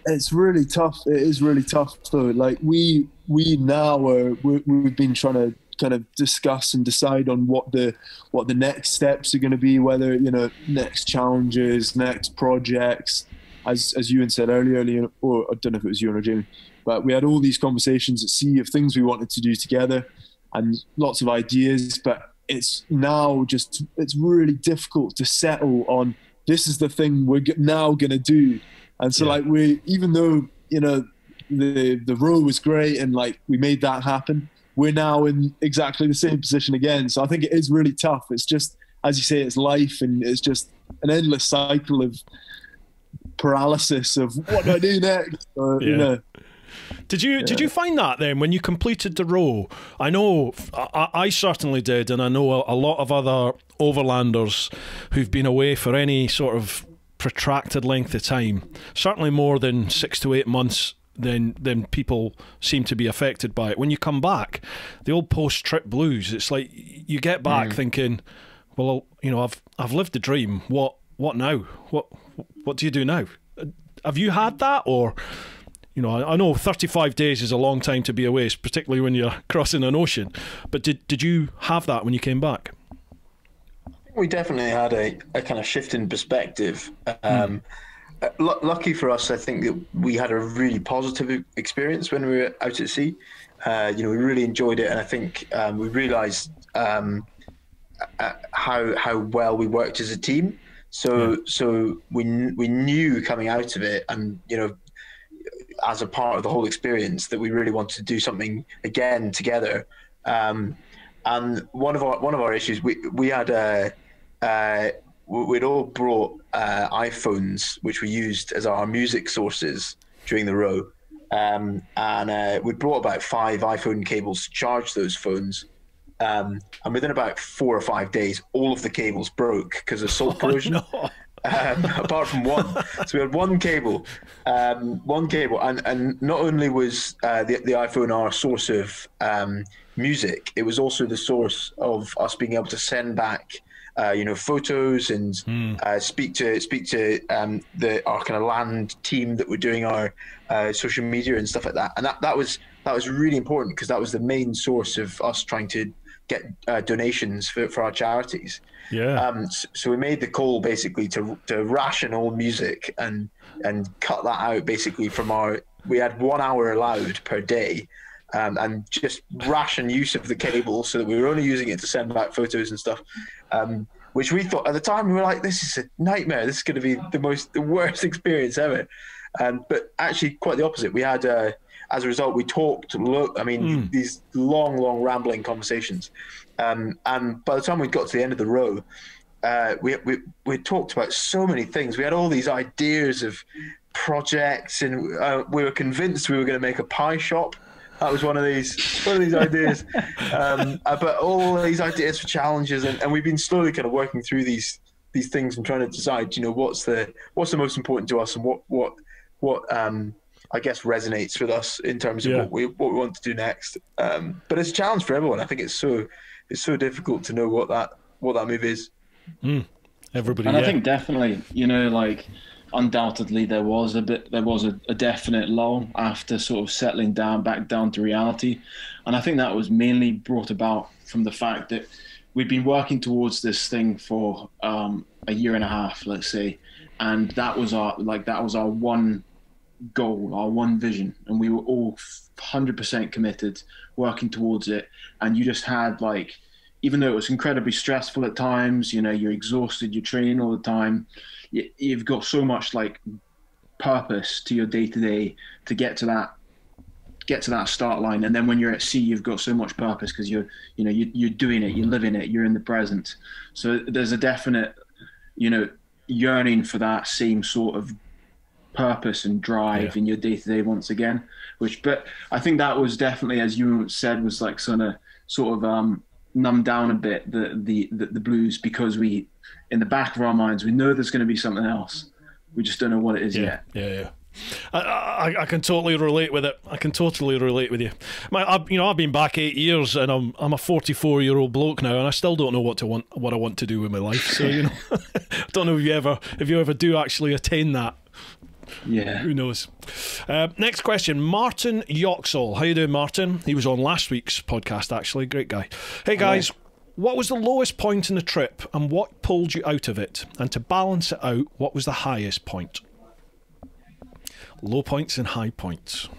S5: It's really tough. It is really tough though. Like we now we've been trying to kind of discuss and decide on what the next steps are going to be, whether next challenges, next projects, as Ewan said earlier, or I don't know if it was Ewan or Jamie, but we had all these conversations at sea of things we wanted to do together and lots of ideas, but it's now it's really difficult to settle on this is the thing we're now going to do. And so like even though the row was great and like we made that happen, we're now in exactly the same position again. So I think it is really tough. It's just as you say, it's life, and it's just an endless cycle of paralysis of what do I do next? You know.
S1: Did you find that then when you completed the row? I know I certainly did, and I know a lot of other overlanders who've been away for any sort of protracted length of time, certainly more than 6 to 8 months, then people seem to be affected by it. When you come back, the old post-trip blues, it's like you get back thinking, well, you know, I've lived the dream. What now? What do you do now? Have you had that? Or, you know, I know 35 days is a long time to be away, particularly when you're crossing an ocean, but did you have that when you came back?
S3: We definitely had a kind of shift in perspective. Lucky for us, I think that we had a really positive experience when we were out at sea. You know, we really enjoyed it, and I think we realised how well we worked as a team. So we knew coming out of it, and you know, as a part of the whole experience, that we really wanted to do something again together. And one of our issues, we had we'd all brought iPhones, which we used as our music sources during the row. And we brought about 5 iPhone cables to charge those phones. And within about 4 or 5 days, all of the cables broke because of salt corrosion.
S1: No.
S3: Apart from one. So we had one cable, and not only was the iPhone our source of music, it was also the source of us being able to send back you know, photos and speak to our kind of land team that were doing our social media and stuff like that. And that was really important, because that was the main source of us trying to get donations for our charities. So we made the call basically to ration all music and cut that out basically from we had 1 hour allowed per day, and just ration use of the cable, so that we were only using it to send back photos and stuff. Which we thought at the time, we were like, this is a nightmare. This is going to be the worst experience ever. But actually quite the opposite. We had, as a result, we talked, these long rambling conversations. And by the time we got to the end of the row, we talked about so many things. We had all these ideas of projects, and we were convinced we were going to make a pie shop. That was one of these ideas, but all these ideas for challenges, and we've been slowly kind of working through these things and trying to decide, you know, what's the most important to us, and what I guess resonates with us in terms of what we want to do next. But it's a challenge for everyone. I think it's so difficult to know what that move is.
S1: Everybody,
S2: and I think definitely, you know, like, undoubtedly there was a definite lull after sort of settling back down to reality, and I think that was mainly brought about from the fact that we'd been working towards this thing for a year and a half, let's say, and that was our one goal, our one vision, and we were all 100% committed, working towards it. And you just had, like, even though it was incredibly stressful at times, you know, you're exhausted, you're training all the time, you've got so much like purpose to your day-to-day to get to that start line. And then when you're at sea, you've got so much purpose because you're doing it, you're living it, you're in the present. So there's a definite, you know, yearning for that same sort of purpose and drive in your day-to-day once again. But I think that was definitely, as you said, was like sort of numb down a bit the blues, because we, in the back of our minds, we know there's going to be something else. We just don't know what it is yet. Yeah.
S1: I can totally relate with it. I can totally relate with you. I've been back 8 years, and I'm a 44-year-old bloke now, and I still don't know what I want to do with my life. So, you know, I don't know if you ever do actually attain that.
S2: Yeah.
S1: Who knows? Next question, Martin Yoxall. How you doing, Martin? He was on last week's podcast, actually. Great guy. Hey, guys. What was the lowest point in the trip, and what pulled you out of it? And to balance it out, what was the highest point? Low points and high points.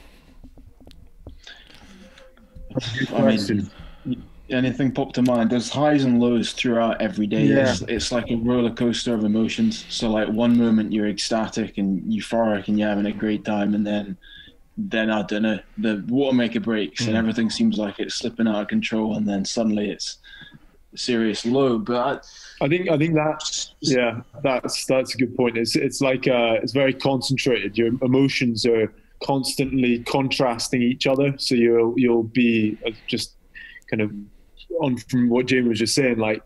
S2: I mean, anything popped to mind? There's highs and lows throughout every day.
S5: Yeah.
S2: It's like a roller coaster of emotions. So like one moment you're ecstatic and euphoric and you're having a great time, and then I don't know, the water maker breaks and everything seems like it's slipping out of control, and then suddenly it's serious low. But
S5: I think that's a good point. It's like it's very concentrated. Your emotions are constantly contrasting each other, so you'll be just kind of on from what Jamie was just saying. Like,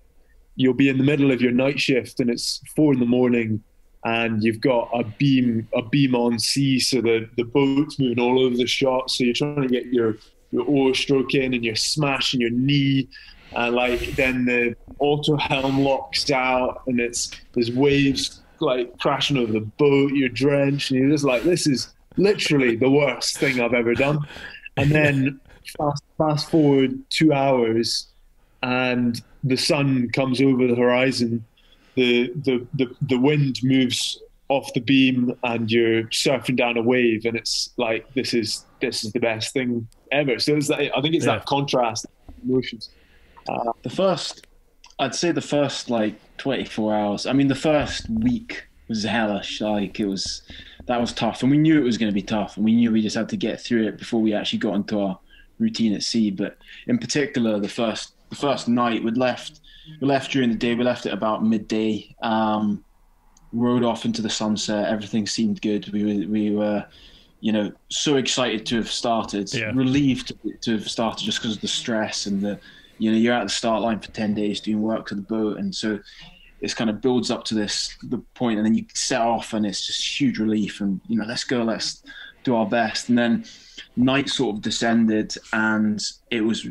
S5: you'll be in the middle of your night shift and it's 4 a.m. and you've got a beam on sea, so the boat's moving all over the shot. So you're trying to get your oar stroke in and you're smashing your knee. And like, then the auto helm locks out and there's waves like crashing over the boat. You're drenched and you're just like, this is literally the worst thing I've ever done. And then fast forward 2 hours and the sun comes over the horizon. The wind moves off the beam and you're surfing down a wave, and it's like, this is the best thing ever. So it's I think it's that contrast emotions.
S2: I'd say the first like 24 hours. I mean, the first week was hellish. Like, that was tough, and we knew it was going to be tough, and we knew we just had to get through it before we actually got into our routine at sea. But in particular, the first night we left during the day. We left at about midday. Rode off into the sunset. Everything seemed good. We were, so excited to have started. Yeah. Relieved to have started just because of the stress and the, you're at the start line for 10 days doing work to the boat, and so it's kind of builds up to the point, and then you set off, and it's just huge relief, and let's go, let's do our best. And then night sort of descended, and it was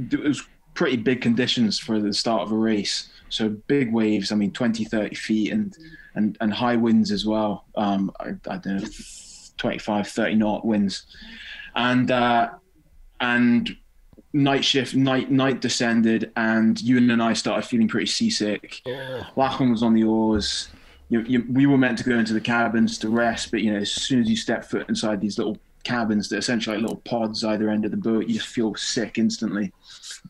S2: pretty big conditions for the start of a race. So big waves, 20, 30 feet, and high winds as well. I don't know, 25, 30 knot winds, and night descended, and Ewan and I started feeling pretty seasick. Lachlan was on the oars. We were meant to go into the cabins to rest, but as soon as you step foot inside these little cabins, that essentially like little pods either end of the boat, you just feel sick instantly.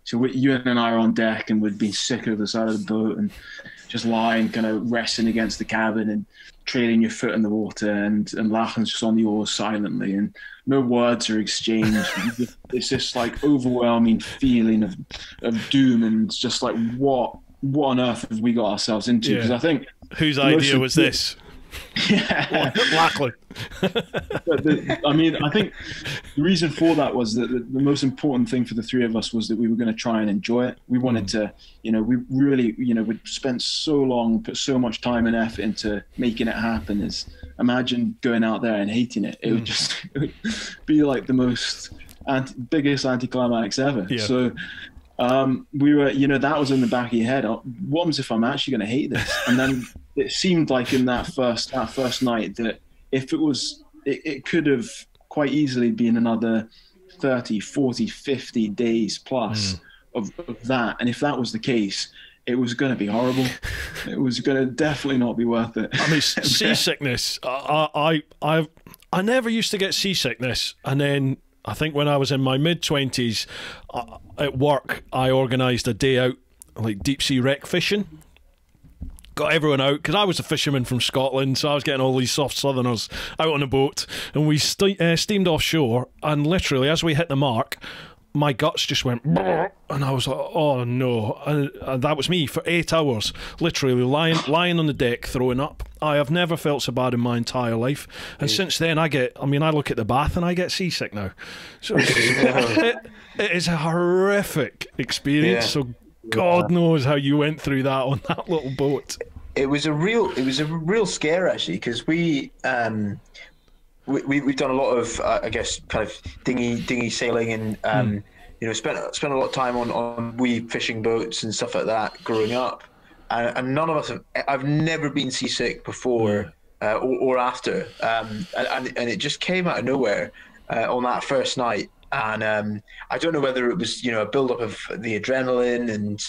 S2: So Ewan and I are on deck, and we'd been sick over the side of the boat and just lying, kind of resting against the cabin and trailing your foot in the water, and Lachlan's just on the oars silently, and no words are exchanged. It's just like overwhelming feeling of doom, and it's just like, what on earth have we got ourselves into? Because I think,
S1: whose idea was this?
S2: Yeah,
S1: Lachlan.
S2: I think the reason for that was that the most important thing for the three of us was that we were going to try and enjoy it. We wanted to, we really, we'd spent so long, put so much time and effort into making it happen. Is imagine going out there and hating it. It would just be like the most biggest anticlimax ever. Yeah. So we were, that was in the back of your head. What happens if I'm actually going to hate this? And then it seemed like in that first night that if it could have quite easily been another 30, 40, 50 days plus of that. And if that was the case, it was going to be horrible. It was going to definitely not be worth it.
S1: Seasickness. I never used to get seasickness, and then I think when I was in my mid-20s, at work, I organised a day out, like deep sea wreck fishing. Got everyone out, because I was a fisherman from Scotland, so I was getting all these soft southerners out on a boat, and we steamed offshore, and literally, as we hit the mark, my guts just went, and I was like, oh no. And that was me for 8 hours, literally lying on the deck, throwing up. I have never felt so bad in my entire life. And since then, I look at the bath and I get seasick now. So it is a horrific experience. Yeah. So God knows how you went through that on that little boat.
S3: It was a real scare, actually, because we've done a lot of, I guess, kind of dinghy sailing, and spent a lot of time on wee fishing boats and stuff like that growing up, and none of us I've never been seasick before or after, and it just came out of nowhere on that first night, and I don't know whether it was a build-up of the adrenaline and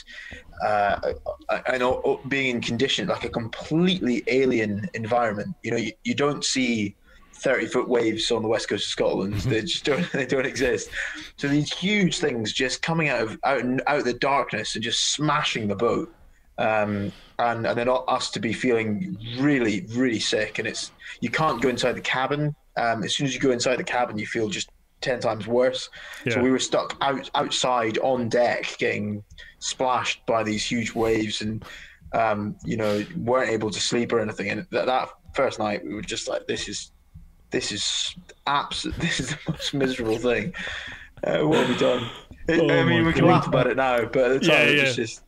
S3: being in conditions like a completely alien environment. You don't see 30-foot waves on the west coast of Scotland. They just don't exist. So these huge things just coming out of the darkness and just smashing the boat, and then us to be feeling really, really sick. And you can't go inside the cabin. As soon as you go inside the cabin, you feel just 10 times worse. So we were stuck outside on deck, getting splashed by these huge waves, and you know, weren't able to sleep or anything. And that first night, we were just like, this is the most miserable thing. What have we done? I mean, we can laugh about it now, but at the time, it was just.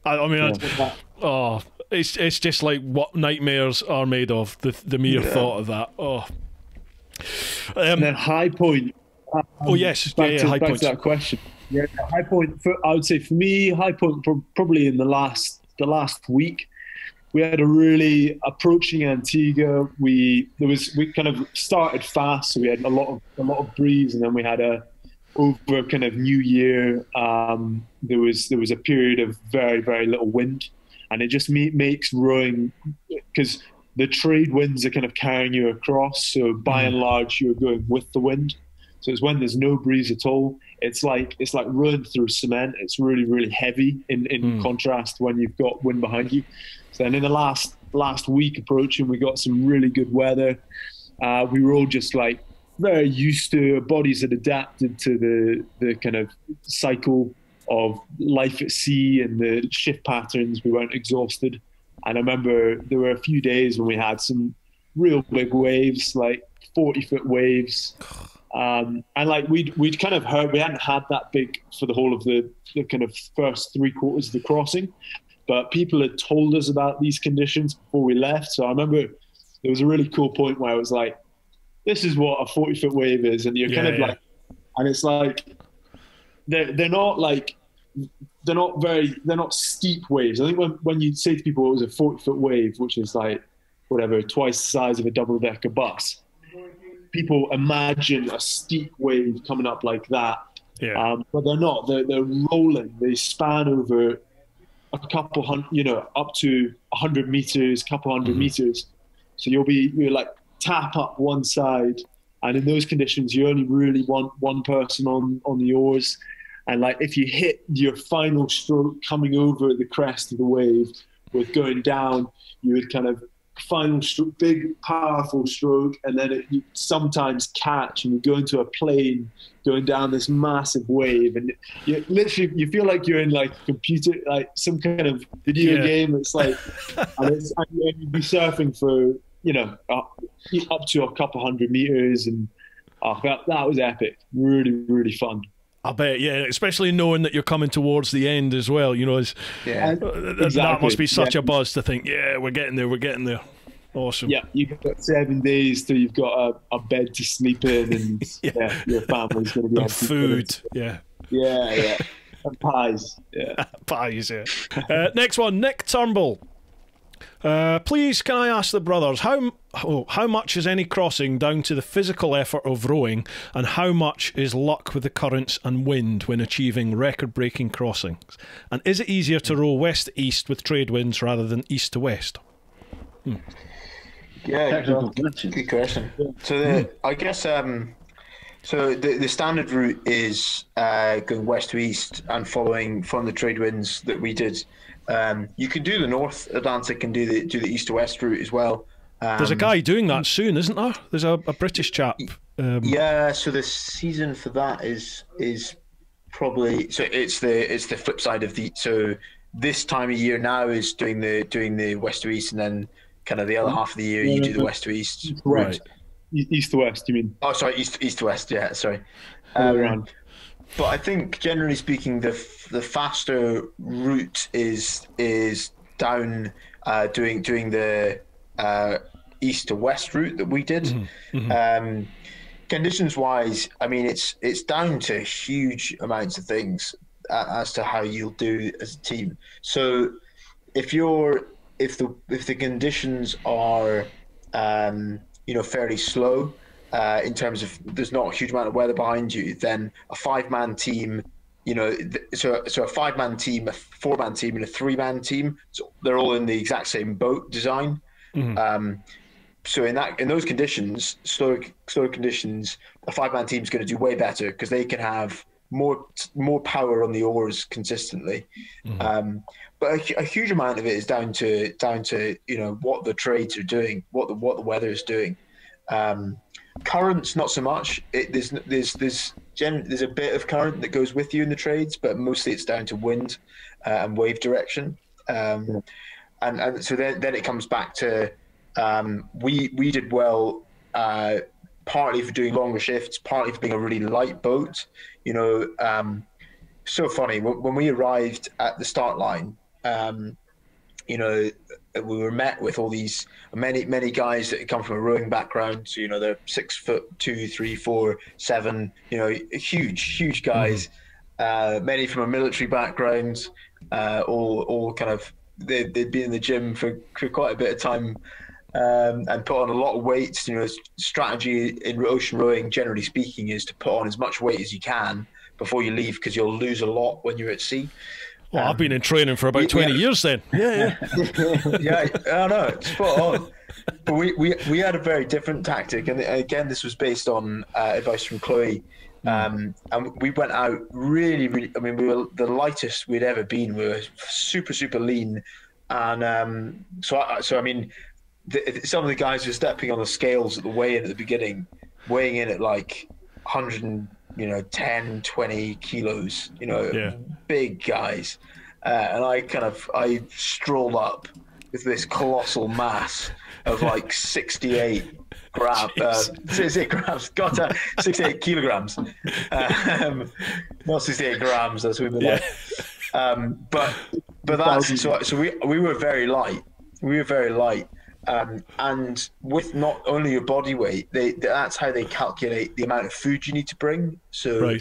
S1: I mean, it's just like what nightmares are made of. The mere thought of that. Oh.
S5: And then high point.
S1: Yes,
S5: back
S1: high
S5: to
S1: point.
S5: that question. Yeah, high point. I would say for me, high point probably in the last week. We had a really approaching Antigua. We kind of started fast, so we had a lot of breeze, and then we had over kind of New Year. There was a period of very, very little wind, and it just makes rowing, because the trade winds are kind of carrying you across. So by and large, you're going with the wind. So it's when there's no breeze at all. It's like rowing through cement. It's really, really heavy in contrast when you've got wind behind you. So then in the last week approaching, we got some really good weather. We were all just like very used to, our bodies had adapted to the kind of cycle of life at sea and the shift patterns. We weren't exhausted. And I remember there were a few days when we had some real big waves, like 40-foot waves. And like we'd kind of heard, we hadn't had that big for the whole of the kind of first 3/4 of the crossing, but people had told us about these conditions before we left. So I remember there was a really cool point where I was like, this is what a 40-foot wave is. And you're kind of like, and it's like, they're not steep waves. I think when you say to people it was a 40-foot wave, which is like whatever, twice the size of a double-decker bus, people imagine a steep wave coming up like that. But they're not. They're rolling. They span over a couple hundred, up to 100 meters, couple hundred meters. So you're like tap up one side, and in those conditions, you only really want one person on the oars. And like if you hit your final stroke coming over the crest of the wave with going down, you would kind of final stroke, big powerful stroke, and then you sometimes catch and you go into a plane going down this massive wave, and you feel like you're in like computer, like some kind of video game. It's like and you'd be surfing for up to a couple hundred meters, and that was epic. Really, really fun.
S1: I bet, especially knowing that you're coming towards the end as well. Exactly. That must be such a buzz to think, we're getting there. Awesome. Yeah,
S5: you've got 7 days till you've got a bed to sleep in, and your family's going to be
S1: and food.
S5: And pies.
S1: Pies. Next one, Nick Turnbull. Please, can I ask the brothers how much is any crossing down to the physical effort of rowing, and how much is luck with the currents and wind when achieving record-breaking crossings? And is it easier to row west to east with trade winds rather than east to west?
S3: Good question. So I guess so the standard route is going west to east and following from the trade winds that we did. You can do the North Atlantic and do the east to west route as well.
S1: There's a guy doing that soon, isn't there? There's a British chap.
S3: So the season for that is probably, so it's the flip side of so this time of year now is doing the west to east, and then kind of the other half of the year you do the west to east.
S5: Right. East to west, you mean?
S3: Oh, sorry, east to west. Yeah, sorry. But I think generally speaking, the faster route is down doing the east to west route that we did. Conditions wise, I mean it's down to huge amounts of things as to how you'll do as a team. So if the conditions are fairly slow, in terms of there's not a huge amount of weather behind you, then a 5-man team, so a 5-man team, a 4-man team, and a 3-man team, so they're all in the exact same boat design. So in those conditions, slower conditions, a 5-man team is going to do way better because they can have more power on the oars consistently. But a huge amount of it is down to what the trades are doing, what the weather is doing. Currents, not so much. There's a bit of current that goes with you in the trades, but mostly it's down to wind and wave direction. And so then it comes back to we did well, partly for doing longer shifts, partly for being a really light boat. You know, so funny when we arrived at the start line. You know, we were met with all these many guys that come from a rowing background. So, you know, they're 6'2", 3, 4, 7. You know, huge guys. Many from a military background. All kind of they'd been in the gym for quite a bit of time and put on a lot of weight. You know, strategy in ocean rowing, generally speaking, is to put on as much weight as you can before you leave, because you'll lose a lot when you're at sea.
S1: Well, I've been in training for about 20 years then. Yeah.
S3: Yeah, I know, spot on. But we had a very different tactic, and again, this was based on advice from Chloe. And we went out really. I mean, we were the lightest we'd ever been. We were super lean, and so I mean, some of the guys were stepping on the scales at the weigh-in at the beginning, weighing in at like 10, 20 kilos, big guys. And I strolled up with this colossal mass of like 68 grams, 68 kilograms. Not 68 grams, that's what we meant. But that's, so we were very light. And with not only your body weight, that's how they calculate the amount of food you need to bring. So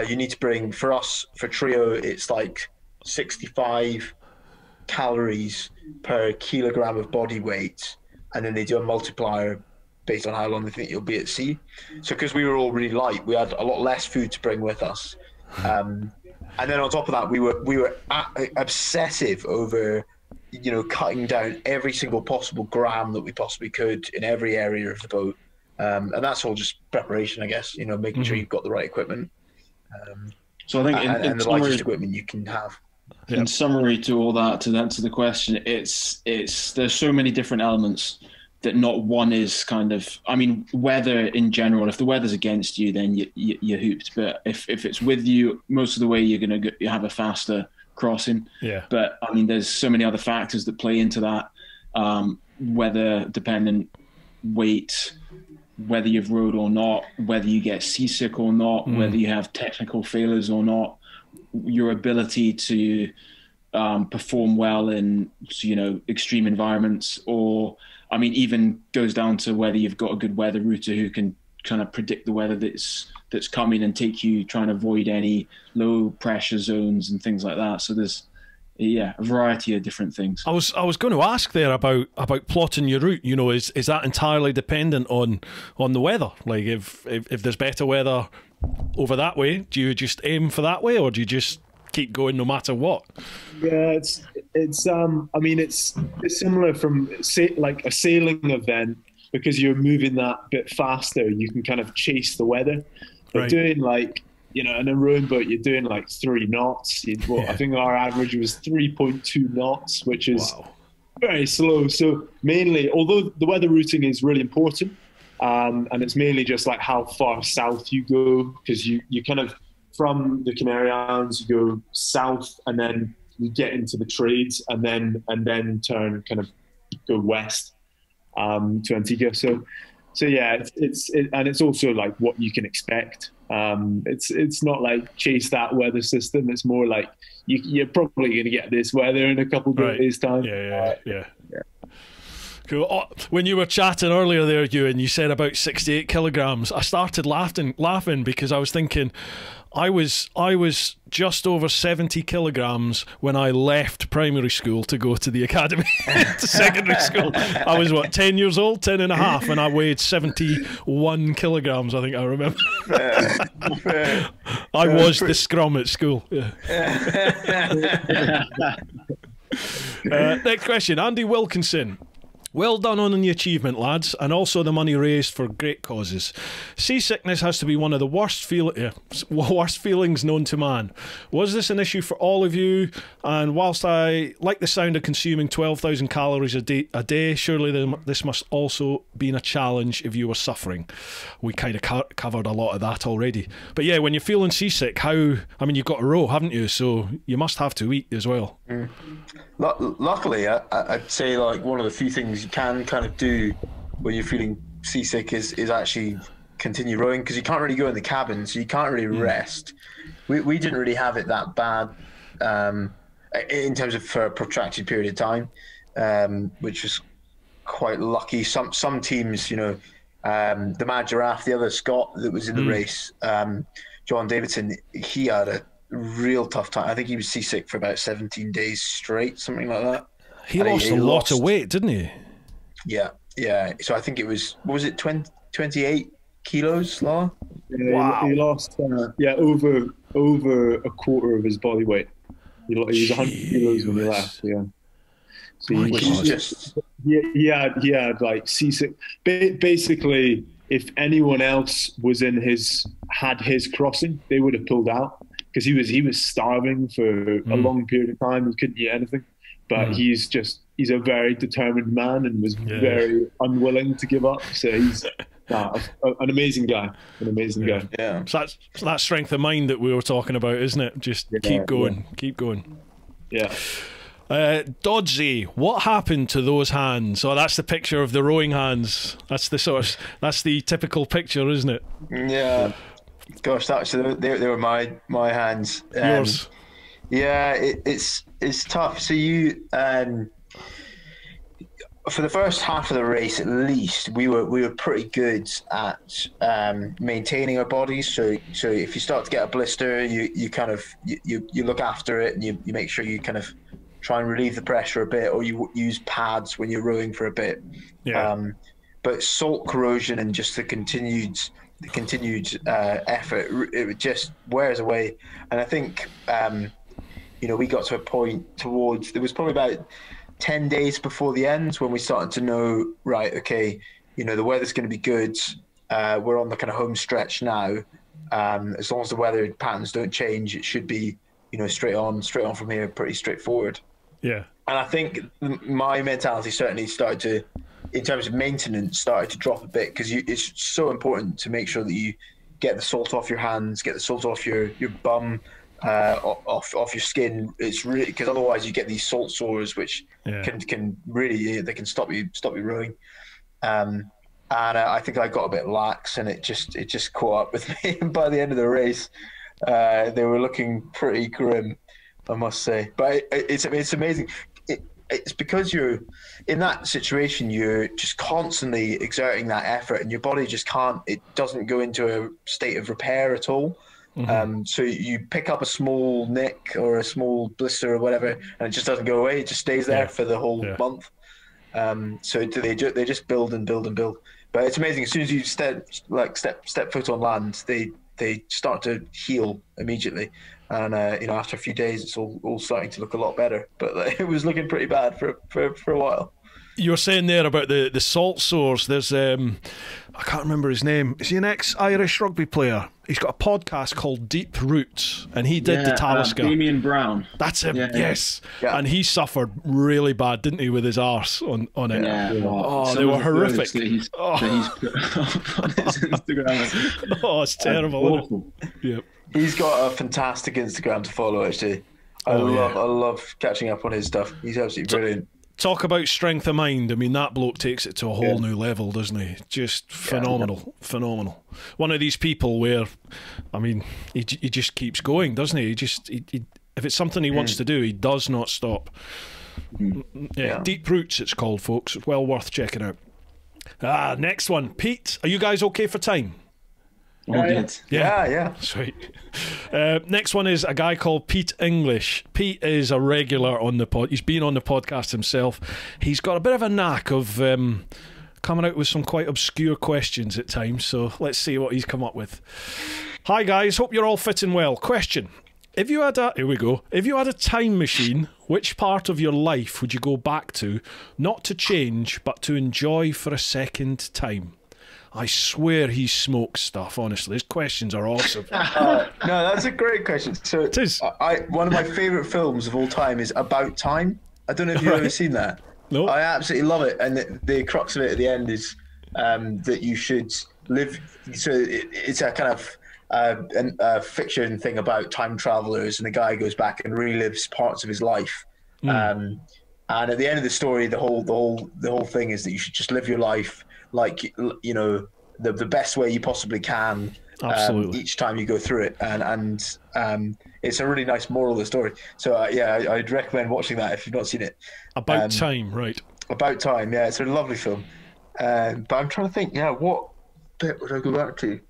S3: you need to bring, for us, for trio, it's like 65 calories per kilogram of body weight. And then they do a multiplier based on how long they think you'll be at sea. So because we were all really light, we had a lot less food to bring with us. And then on top of that, we were obsessive over cutting down every single possible gram that we possibly could in every area of the boat. And that's all just preparation, I guess, making sure you've got the right equipment.
S2: So I think
S3: and the lightest equipment you can have.
S2: In summary to all that, to answer the question, it's there's so many different elements that not one is kind of, I mean, weather in general, if the weather's against you, then you're hooped. But if it's with you, most of the way you're going to have a faster crossing. Yeah. But I mean, there's so many other factors that play into that. Weather dependent, weight, whether you've rowed or not, whether you get seasick or not, whether you have technical failures or not, your ability to perform well in extreme environments, or I mean, even goes down to whether you've got a good weather router who can kind of predict the weather that's coming and take you, trying to avoid any low pressure zones and things like that. So there's a variety of different things.
S1: I was going to ask there about plotting your route. Is that entirely dependent on the weather? Like if there's better weather over that way, do you just aim for that way, or do you just keep going no matter what?
S5: Yeah, it's I mean, it's similar from like a sailing event, because you're moving that bit faster, you can kind of chase the weather. But doing in a rowing boat, you're doing like 3 knots. I think our average was 3.2 knots, which is very slow. So mainly, although the weather routing is really important, and it's mainly just like how far south you go, because you kind of, from the Canary Islands, you go south and then you get into the trades and then turn, kind of go west to Antigua. So yeah, it's also like what you can expect. It's not like chase that weather system. It's more like you're probably going to get this weather in a couple of days' time.
S1: Yeah. Cool. Oh, when you were chatting earlier there, Ewan, you said about 68 kilograms. I started laughing because I was thinking I was just over 70 kilograms when I left primary school to go to the academy, to secondary school. I was 10 years old, 10 and a half, and I weighed 71 kilograms, I think I remember. I was the scrum at school. Yeah. Next question, Andy Wilkinson. Well done on the achievement, lads, and also the money raised for great causes. Seasickness has to be one of the worst feelings known to man. Was this an issue for all of you? And whilst I like the sound of consuming 12,000 calories a day, surely this must also been a challenge if you were suffering. We kind of covered a lot of that already. But yeah, when you're feeling seasick, I mean, you've got to row, haven't you? So you must have to eat as well.
S3: Mm. Luckily, I'd say like one of the few things you can kind of do when you're feeling seasick is actually continue rowing, because you can't really go in the cabin, so you can't really rest. We didn't really have it that bad in terms of for a protracted period of time, which was quite lucky. Some teams, you know, the Mad Giraffe, the other Scot that was in the race, John Davidson, he had a real tough time. I think he was seasick for about 17 days straight, something like that.
S1: He lost a lot of weight, didn't he?
S3: Yeah. So I think it was, what was it, 28 kilos, Law?
S5: Yeah,
S1: wow.
S5: He lost, over a quarter of his body weight. He was 100 kilos when he left, yeah. So he had like seasick. Basically, if anyone else was had his crossing, they would have pulled out, because he was starving for a long period of time. He couldn't eat anything, but he's a very determined man and was very unwilling to give up. So he's an amazing guy.
S3: Yeah.
S1: So that's that strength of mind that we were talking about, isn't it? Just keep going.
S5: Yeah.
S1: Dodsey, what happened to those hands? Oh, that's the picture of the rowing hands. That's the typical picture, isn't it?
S3: Yeah. Gosh, they were my hands.
S1: Yours.
S3: Yeah, it's tough. So you for the first half of the race, at least, we were pretty good at maintaining our bodies. So if you start to get a blister, you kind of you look after it, and you make sure you kind of try and relieve the pressure a bit, or you use pads when you're rowing for a bit.
S1: Yeah.
S3: But salt corrosion and just the continued effort, it just wears away. And I think we got to a point there was probably about 10 days before the end when we started to know, right, okay, the weather's going to be good. We're on the kind of home stretch now. As long as the weather patterns don't change, it should be, straight on from here, pretty straightforward.
S1: Yeah.
S3: And I think my mentality certainly started to, in terms of maintenance, started to drop a bit, because it's so important to make sure that you get the salt off your hands, get the salt off your bum, off your skin. It's really, because otherwise you get these salt sores, which can really, they can stop you rowing. And I think I got a bit lax, and it just caught up with me. And by the end of the race, they were looking pretty grim, I must say. But it's amazing. It's because you're in that situation, you're just constantly exerting that effort, and your body just can't. It doesn't go into a state of repair at all. So you pick up a small nick or a small blister or whatever, and it just doesn't go away. It just stays there for the whole month. So they just build and build and build. But it's amazing. As soon as you step foot on land, they start to heal immediately. And after a few days, it's all starting to look a lot better. But it was looking pretty bad for a while.
S1: You were saying there about the salt sores. There's I can't remember his name. Is he an ex-Irish rugby player? He's got a podcast called Deep Roots, and he did the Talisca.
S2: Damien Brown.
S1: That's him.
S2: Yeah.
S1: Yes.
S3: Yeah.
S1: And he suffered really bad, didn't he, with his arse on it?
S2: Yeah.
S1: Oh, they were horrific.
S2: That he's put up on his Instagram.
S1: Oh, it's terrible. Isn't it? Yep.
S3: He's got a fantastic Instagram to follow, actually. I love catching up on his stuff. He's absolutely brilliant.
S1: Talk about strength of mind. I mean, that bloke takes it to a whole new level, doesn't he? Just phenomenal. One of these people where, I mean, he just keeps going, doesn't he? If it's something he wants to do, he does not stop. Deep Roots, it's called, folks. It's well worth checking out. Next one. Pete, are you guys okay for time?
S3: Yeah.
S1: Sweet. Next one is a guy called Pete English. Pete is a regular on the pod. He's been on the podcast himself. He's got a bit of a knack of coming out with some quite obscure questions at times. So let's see what he's come up with. Hi guys, hope you're all fitting well. Question: If you had a time machine, which part of your life would you go back to, not to change, but to enjoy for a second time? I swear he smokes stuff, honestly. His questions are awesome.
S3: No, that's a great question. So
S1: it is.
S3: One of my favourite films of all time is About Time. I don't know if you've ever seen that.
S1: No.
S3: I absolutely love it. And the crux of it at the end is that you should live. So it's a kind of a fiction thing about time travelers, and the guy goes back and relives parts of his life. And at the end of the story, the whole thing is that you should just live your life like, you know, the best way you possibly can.
S1: Absolutely.
S3: Each time you go through it, and it's a really nice moral of the story. So yeah, I'd recommend watching that if you've not seen it.
S1: About Time, right?
S3: About Time, yeah, it's a lovely film. But I'm trying to think, what bit would I go back to?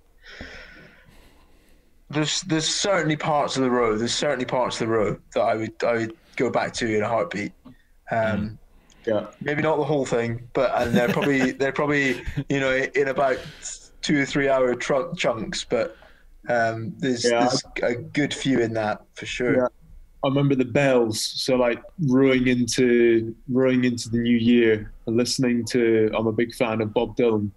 S3: There's certainly parts of the road. There's certainly parts of the road that I would go back to in a heartbeat. Yeah, maybe not the whole thing, but and they're probably you know, in about 2 or 3 hour chunks. But there's a good few in that for sure.
S5: Yeah. I remember the bells. So like rowing into the new year, and listening to. I'm a big fan of Bob Dylan.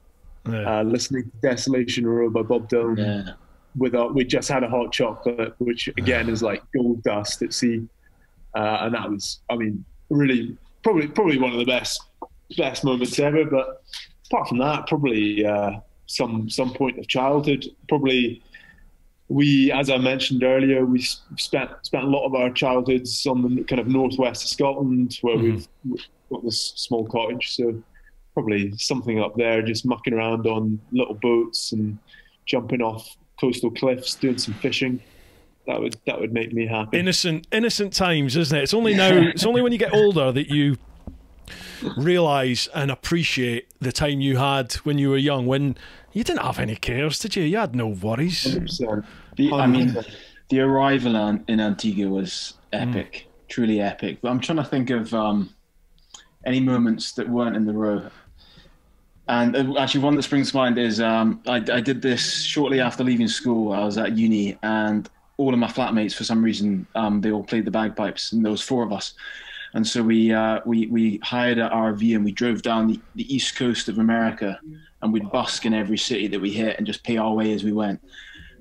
S5: Yeah. Listening to Desolation Row by Bob Dylan.
S2: Yeah.
S5: We just had a hot chocolate, which again is like gold dust at sea, and that was, I mean, really probably one of the best moments ever. But apart from that, probably some point of childhood. Probably we, as I mentioned earlier, we spent a lot of our childhoods on the kind of northwest of Scotland, where we've got this small cottage. So probably something up there, just mucking around on little boats and jumping off coastal cliffs, doing some fishing. That would make me happy.
S1: Innocent times, isn't it? It's only now. It's only when you get older that you realise and appreciate the time you had when you were young, when you didn't have any cares, did you? You had no worries.
S5: 100%.
S2: I mean, the arrival in Antigua was epic, truly epic. But I'm trying to think of any moments that weren't in the row. And actually, one that springs to mind is I did this shortly after leaving school. I was at uni, and all of my flatmates, for some reason, they all played the bagpipes, and there was 4 of us. And so we hired an RV and we drove down the east coast of America, and we'd busk in every city that we hit and just pay our way as we went.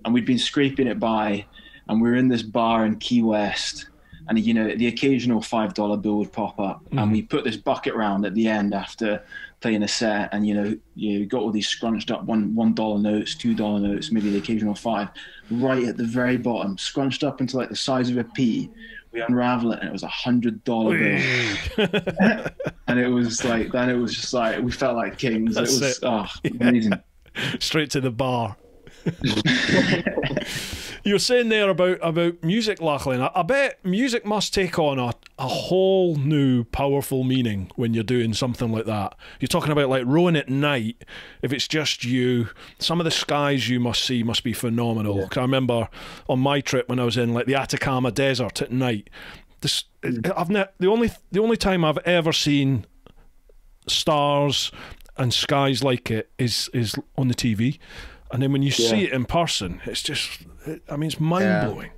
S2: And we'd been scraping it by, and we were in this bar in Key West, and you know, the occasional $5 bill would pop up, and we put this bucket round at the end after playing a set, and you know, you got all these scrunched up $1 notes, $2 notes, maybe the occasional 5, right at the very bottom, scrunched up into like the size of a pea. We unravel it, and it was $100 bill. And it was like, then it was just like, we felt like kings.
S1: That's
S2: it was amazing.
S1: Straight to the bar. You were saying there about music, Lachlan. I bet music must take on a whole new powerful meaning when you're doing something like that. You're talking about like rowing at night. If it's just you, some of the skies you must see must be phenomenal. Yeah. 'Cause I remember on my trip when I was in like the Atacama Desert at night. The only time I've ever seen stars and skies like it is on the TV. And then when you see it in person, it's just, I mean, it's mind-blowing.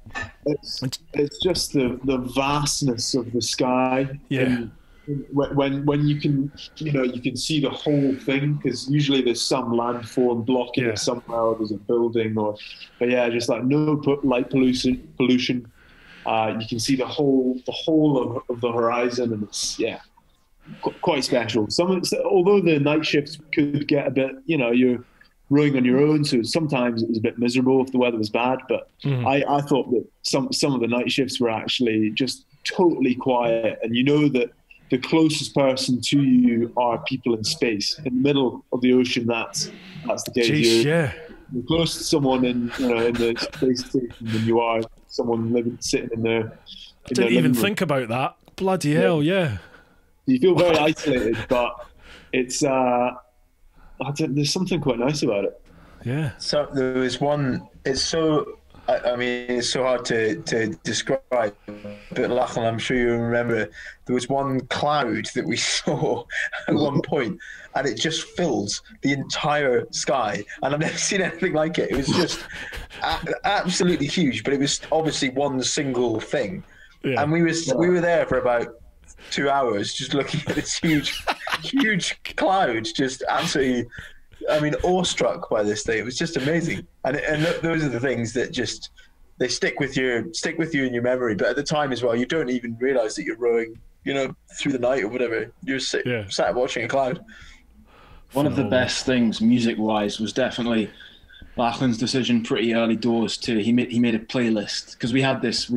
S5: It's just the vastness of the sky.
S1: Yeah.
S5: And when you can, you know, you can see the whole thing, because usually there's some landform blocking it somewhere, or there's a building, but just like no light pollution. You can see the whole of the horizon, and it's quite special. Although the night shifts could get a bit, you know, you're rowing on your own, so sometimes it was a bit miserable if the weather was bad, but I thought that some of the night shifts were actually just totally quiet, and you know that the closest person to you are people in space. In the middle of the ocean, that's the case.
S1: Jeez,
S5: you're close to someone in the space station than you are someone sitting in there.
S1: I didn't even think about that. Bloody hell, yeah.
S5: You feel very isolated, but it's there's something quite nice about it.
S1: Yeah.
S3: So there was one. It's so. I mean, it's so hard to describe. But Lachlan, I'm sure you remember, there was one cloud that we saw at one point, and it just filled the entire sky. And I've never seen anything like it. It was just absolutely huge. But it was obviously one single thing. and we were there for about 2 hours, just looking at this huge cloud, just absolutely, I mean, awestruck by this thing. It was just amazing, and those are the things that just they stick with you in your memory. But at the time as well, you don't even realise that you're rowing, through the night or whatever. You're sat watching a cloud.
S2: One of the best things music-wise was definitely Lachlan's decision pretty early doors to he made a playlist, because we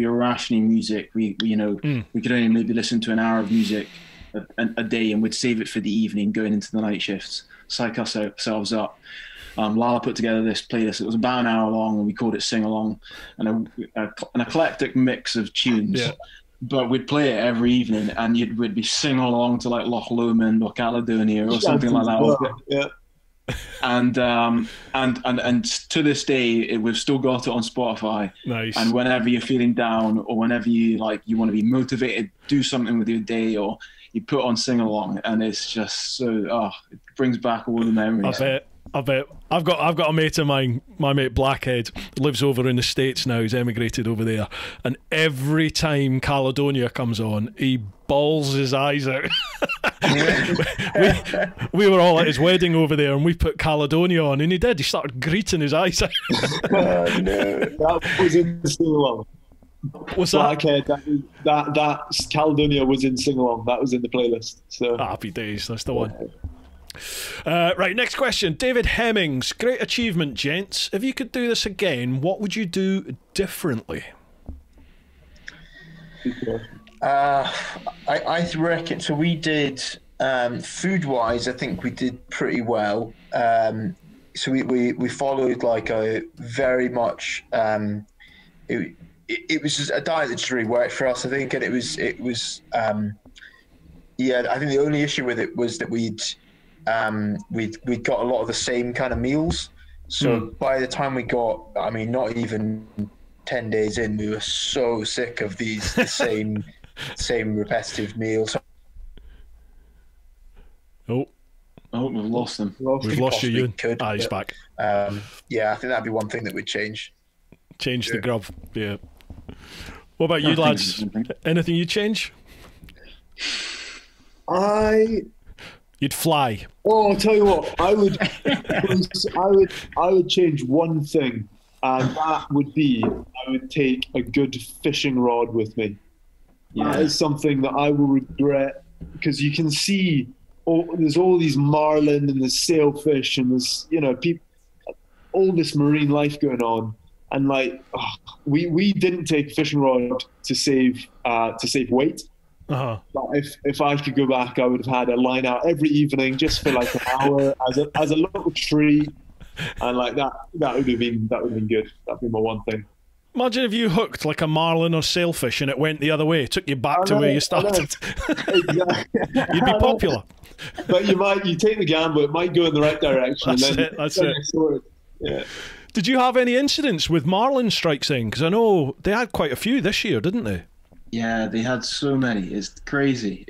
S2: were rationing music. We could only maybe listen to an hour of music a day, and we'd save it for the evening going into the night shifts, psych ourselves up. Lala put together this playlist. It was about an hour long, and we called it Sing Along, and an eclectic mix of tunes. Yeah. But we'd play it every evening, and we'd be singing along to like Loch Lomond or Caledonia or something like that. Yeah. And to this day, we've still got it on Spotify.
S1: Nice.
S2: And whenever you're feeling down, or whenever you want to be motivated, do something with your day, or you put on Sing Along, and it's just so it brings back all the memories.
S1: I bet. I've got a mate of mine, my mate Blackhead, lives over in the States now. He's emigrated over there, and every time Caledonia comes on, he bawls his eyes out. we were all at his wedding over there, and we put Caledonia on, and he did. He started greeting his eyes out.
S5: Oh, no. That was in Sing Along.
S1: What's that?
S5: Blackhead, that Caledonia was in Sing Along. That was in the playlist. So
S1: happy days. That's the one. Right, next question. David Hemmings. Great achievement, gents. If you could do this again, what would you do differently?
S3: I reckon, so we did, food-wise, I think we did pretty well. So we followed like a very much, it was just a diet that just really worked for us, I think, and it was I think the only issue with it was that we'd got a lot of the same kind of meals. So by the time we got, I mean, not even 10 days in, we were so sick of the same repetitive meals.
S2: Oh, we've lost them.
S1: We've lost you, Ewan. He's back.
S3: Yeah, I think that'd be one thing that would change.
S1: Change the grub. Yeah. What about you, lads? Anything you change? You'd fly.
S5: Oh, I'll tell you what, I would change one thing, and that would be I would take a good fishing rod with me. Yeah. That is something that I will regret, because you can see there's all these marlin and there's sailfish and there's all this marine life going on, and we didn't take a fishing rod to save weight.
S1: Uh-huh.
S5: But if I could go back, I would have had a line out every evening just for like an hour as a little treat, and like that would have been good. That'd be my one thing.
S2: Imagine if you hooked like a marlin or sailfish and it went the other way, took you back to where you started.
S5: Exactly.
S2: You'd be popular.
S5: But you take the gamble, it might go in the right direction.
S2: That's it.
S5: Yeah.
S2: Did you have any incidents with marlin strikes in? Because I know they had quite a few this year, didn't they?
S4: Yeah, they had so many. It's crazy.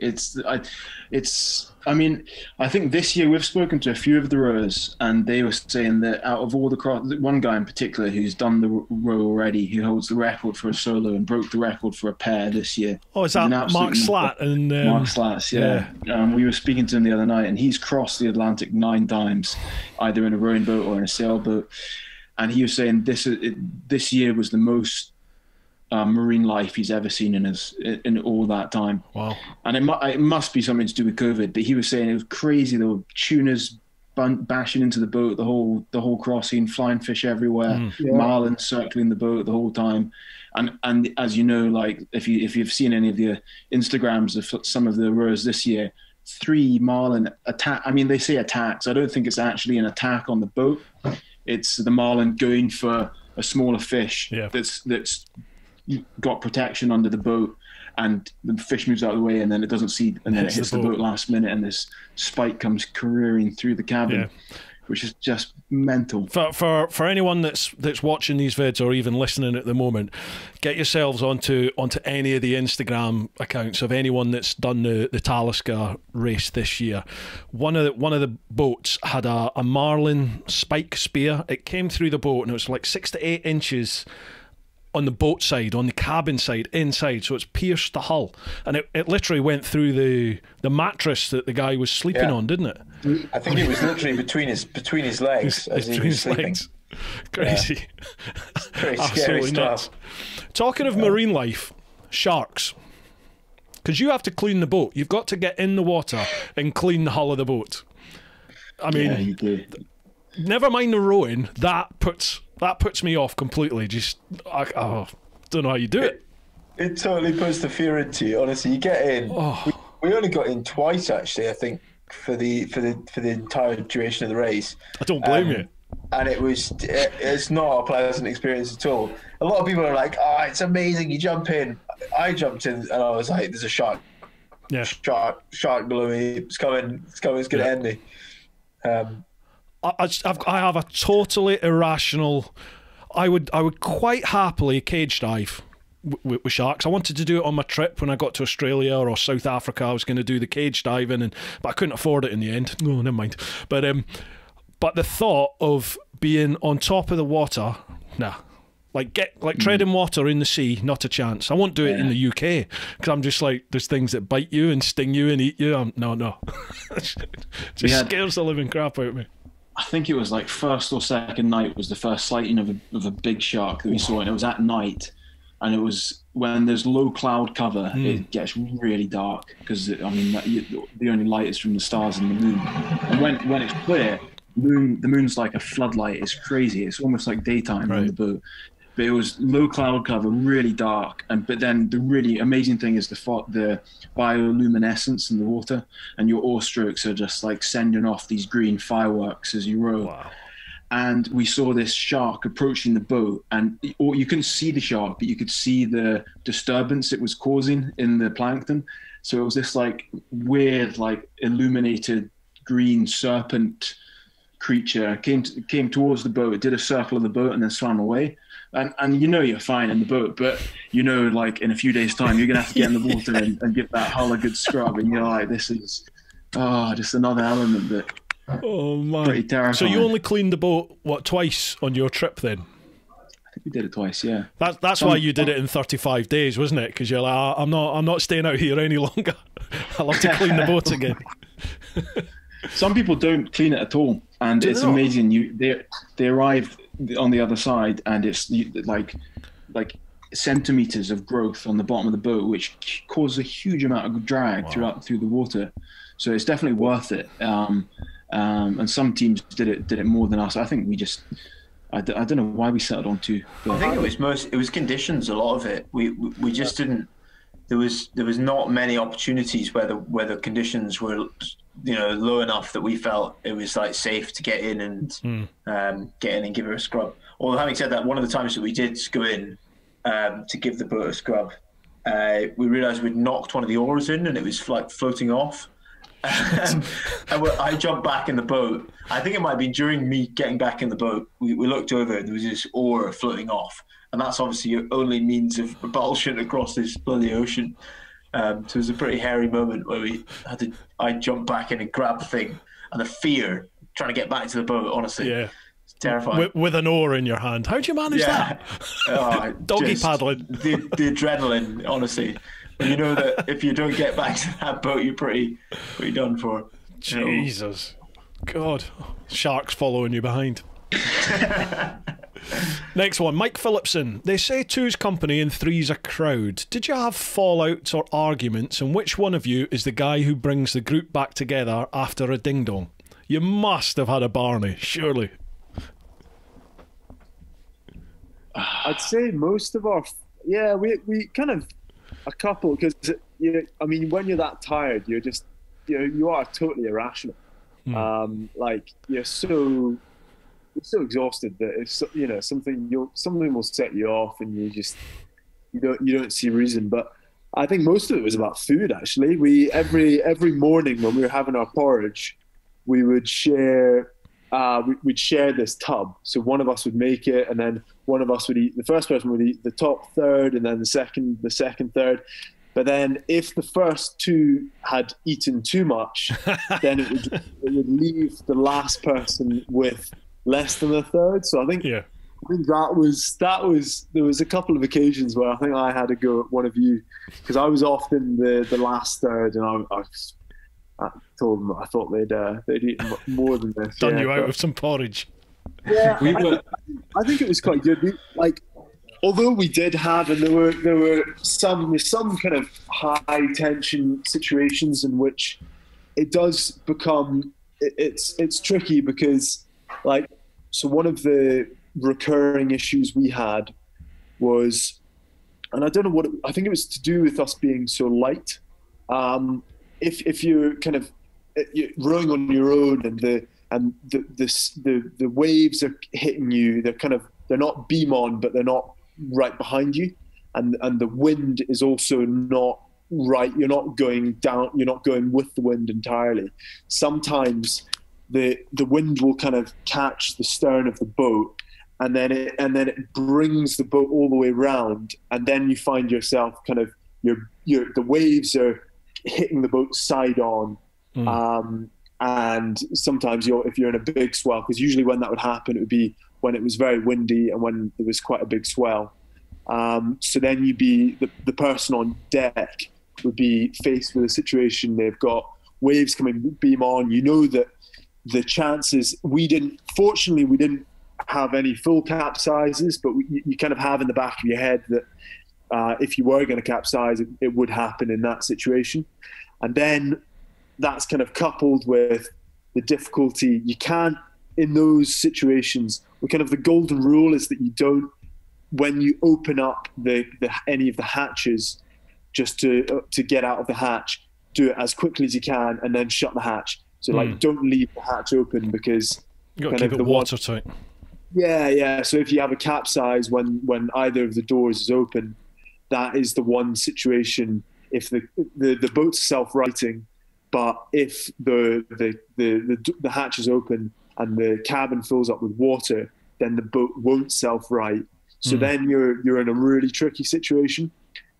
S4: I mean, I think this year we've spoken to a few of the rowers, and they were saying that out of all the one guy in particular who's done the row already, who holds the record for a solo and broke the record for a pair this year.
S2: Oh, is that Mark Slatt?
S4: Mark Slatt, yeah. We were speaking to him the other night, and he's crossed the Atlantic 9 times, either in a rowing boat or in a sailboat. And he was saying this year was the most marine life he's ever seen in all that time.
S2: Wow.
S4: And it must be something to do with COVID, but he was saying it was crazy. There were tunas bashing into the boat the whole crossing, flying fish everywhere, marlin circling the boat the whole time. And as you know, like if you've seen any of the Instagrams of some of the rowers this year, 3 marlin attack. I mean, they say attacks. I don't think it's actually an attack on the boat. It's the marlin going for a smaller fish that's got protection under the boat, and the fish moves out of the way, and then it doesn't see, and then it hits the boat last minute, and this spike comes careering through the cabin, which is just mental.
S2: For anyone that's watching these vids or even listening at the moment, get yourselves onto any of the Instagram accounts of anyone that's done the Talisker race this year. One of the boats had a marlin spike spear. It came through the boat, and it was like 6 to 8 inches
S1: on the boat side, on the cabin side, inside, so it's pierced the hull, and it literally went through the mattress that the guy was sleeping on, didn't it?
S3: I think it was literally between his legs as he was sleeping.
S1: Crazy.
S3: Pretty scary stuff.
S1: Talking of marine life, sharks. Because you have to clean the boat. You've got to get in the water and clean the hull of the boat. I mean,
S2: you do.
S1: Never mind the rowing. That puts me off completely. Just I don't know how you do it.
S3: It totally puts the fear into you. Honestly, you get in.
S1: Oh.
S3: We only got in twice, actually. I think for the entire duration of the race.
S1: I don't blame you.
S3: And it's not a pleasant experience at all. A lot of people are like, "Oh, it's amazing! You jump in." I jumped in, and I was like, "There's a shark!
S1: Yeah,
S3: shark below me. It's coming! It's going to end me."
S1: I have a totally irrational. I would quite happily cage dive with sharks. I wanted to do it on my trip when I got to Australia or South Africa. I was going to do the cage diving, but I couldn't afford it in the end. No, never mind. But the thought of being on top of the water, nah. Like treading water in the sea, not a chance. I won't do it in the UK because I'm just like, there's things that bite you and sting you and eat you. No. Just scares the living crap out of me.
S2: I think it was like first or second night was the first sighting of a big shark that we saw, and it was at night, and it was when there's low cloud cover, it gets really dark because the only light is from the stars and the moon, and when it's clear, the moon's like a floodlight. It's crazy. It's almost like daytime on the boat. But it was low cloud cover, really dark, but then the really amazing thing is the bioluminescence in the water, and your oar strokes are just like sending off these green fireworks as you row.
S1: Wow.
S2: And we saw this shark approaching the boat, or you couldn't see the shark, but you could see the disturbance it was causing in the plankton. So it was this like weird, like illuminated green serpent creature came towards the boat, did a circle of the boat, and then swam away. And you're fine in the boat, but like in a few days' time, you're gonna have to get in the water and give that hull a good scrub, and you're like, this is just another element that.
S1: Oh man!
S2: Pretty terrifying.
S1: So you only cleaned the boat twice on your trip then?
S2: I think we did it twice, yeah.
S1: That's why you did it in 35 days, wasn't it? Because you're like, I'm not staying out here any longer. I'll have to clean the boat again.
S2: Some people don't clean it at all, and it's amazing. They arrive on the other side, and it's like centimeters of growth on the bottom of the boat, which causes a huge amount of drag through the water. So it's definitely worth it. And some teams did it more than us. I think we just. I don't know why we settled on two.
S3: I think it was conditions. A lot of it. We just didn't. There was not many opportunities where the conditions were low enough that we felt it was like safe to get in and give it a scrub. Although having said that, one of the times that we did go in to give the boat a scrub, we realised we'd knocked one of the oars in and it was like floating off. And I jumped back in the boat. I think it might be during me getting back in the boat. We looked over and there was this oar floating off, and that's obviously your only means of propulsion across this bloody ocean. So it was a pretty hairy moment where I jumped back in and grab the thing, and the fear trying to get back to the boat. Honestly, it's terrifying.
S1: With an oar in your hand, how'd you manage that? Doggy paddling.
S3: The adrenaline, honestly. You know that if you don't get back to that boat, you're pretty done for.
S1: Jesus. God. Sharks following you behind. Next one, Mike Phillipson. They say two's company and three's a crowd. Did you have fallouts or arguments, and which one of you is the guy who brings the group back together after a ding-dong? You must have had a Barney, surely.
S5: I'd say most of our... Yeah, we kind of... A couple, because when you're that tired, you're just you are totally irrational. Like you're so exhausted that if something will set you off, and you don't see reason. But I think most of it was about food. Actually, we every morning when we were having our porridge, we would share. We'd share this tub. So one of us would make it, and then one of us would eat. The first person would eat the top third, and then the second third. But then if the first two had eaten too much, then it would leave the last person with less than a third. So I think I think there was a couple of occasions where I think I had to go at one of you, because I was often the last third, and I told them I thought they'd eaten more than this.
S1: Done you out with some porridge.
S5: Yeah, I think it was quite good. Although we did have, and there were some kind of high tension situations in which it does become it's tricky, because so one of the recurring issues we had was, and I don't know I think it was to do with us being so light. If you're kind of you're rowing on your own, and the waves are hitting you, they're not beam on, but they're not right behind you, and the wind is also not right. You're not going down. You're not going with the wind entirely. Sometimes the wind will kind of catch the stern of the boat, and then it brings the boat all the way around, and then you find yourself kind of the waves are hitting the boat side on. And sometimes if you're in a big swell, because usually when that would happen, it would be when it was very windy and when there was quite a big swell. So then you'd be the person on deck would be faced with a situation. They've got waves coming beam on. You know that the chances, fortunately we didn't have any full capsizes, but you kind of have in the back of your head that if you were going to capsize, it would happen in that situation. And then that's kind of coupled with the difficulty. You can't, in those situations, the golden rule is that you don't, when you open up any of the hatches, just to get out of the hatch, do it as quickly as you can and then shut the hatch. So don't leave the hatch open, because
S1: you got to keep it watertight.
S5: Yeah. So if you have a capsize when either of the doors is open, that is the one situation. If the boat's self-righting, but if the hatch is open and the cabin fills up with water, then the boat won't self-right. So then you're in a really tricky situation.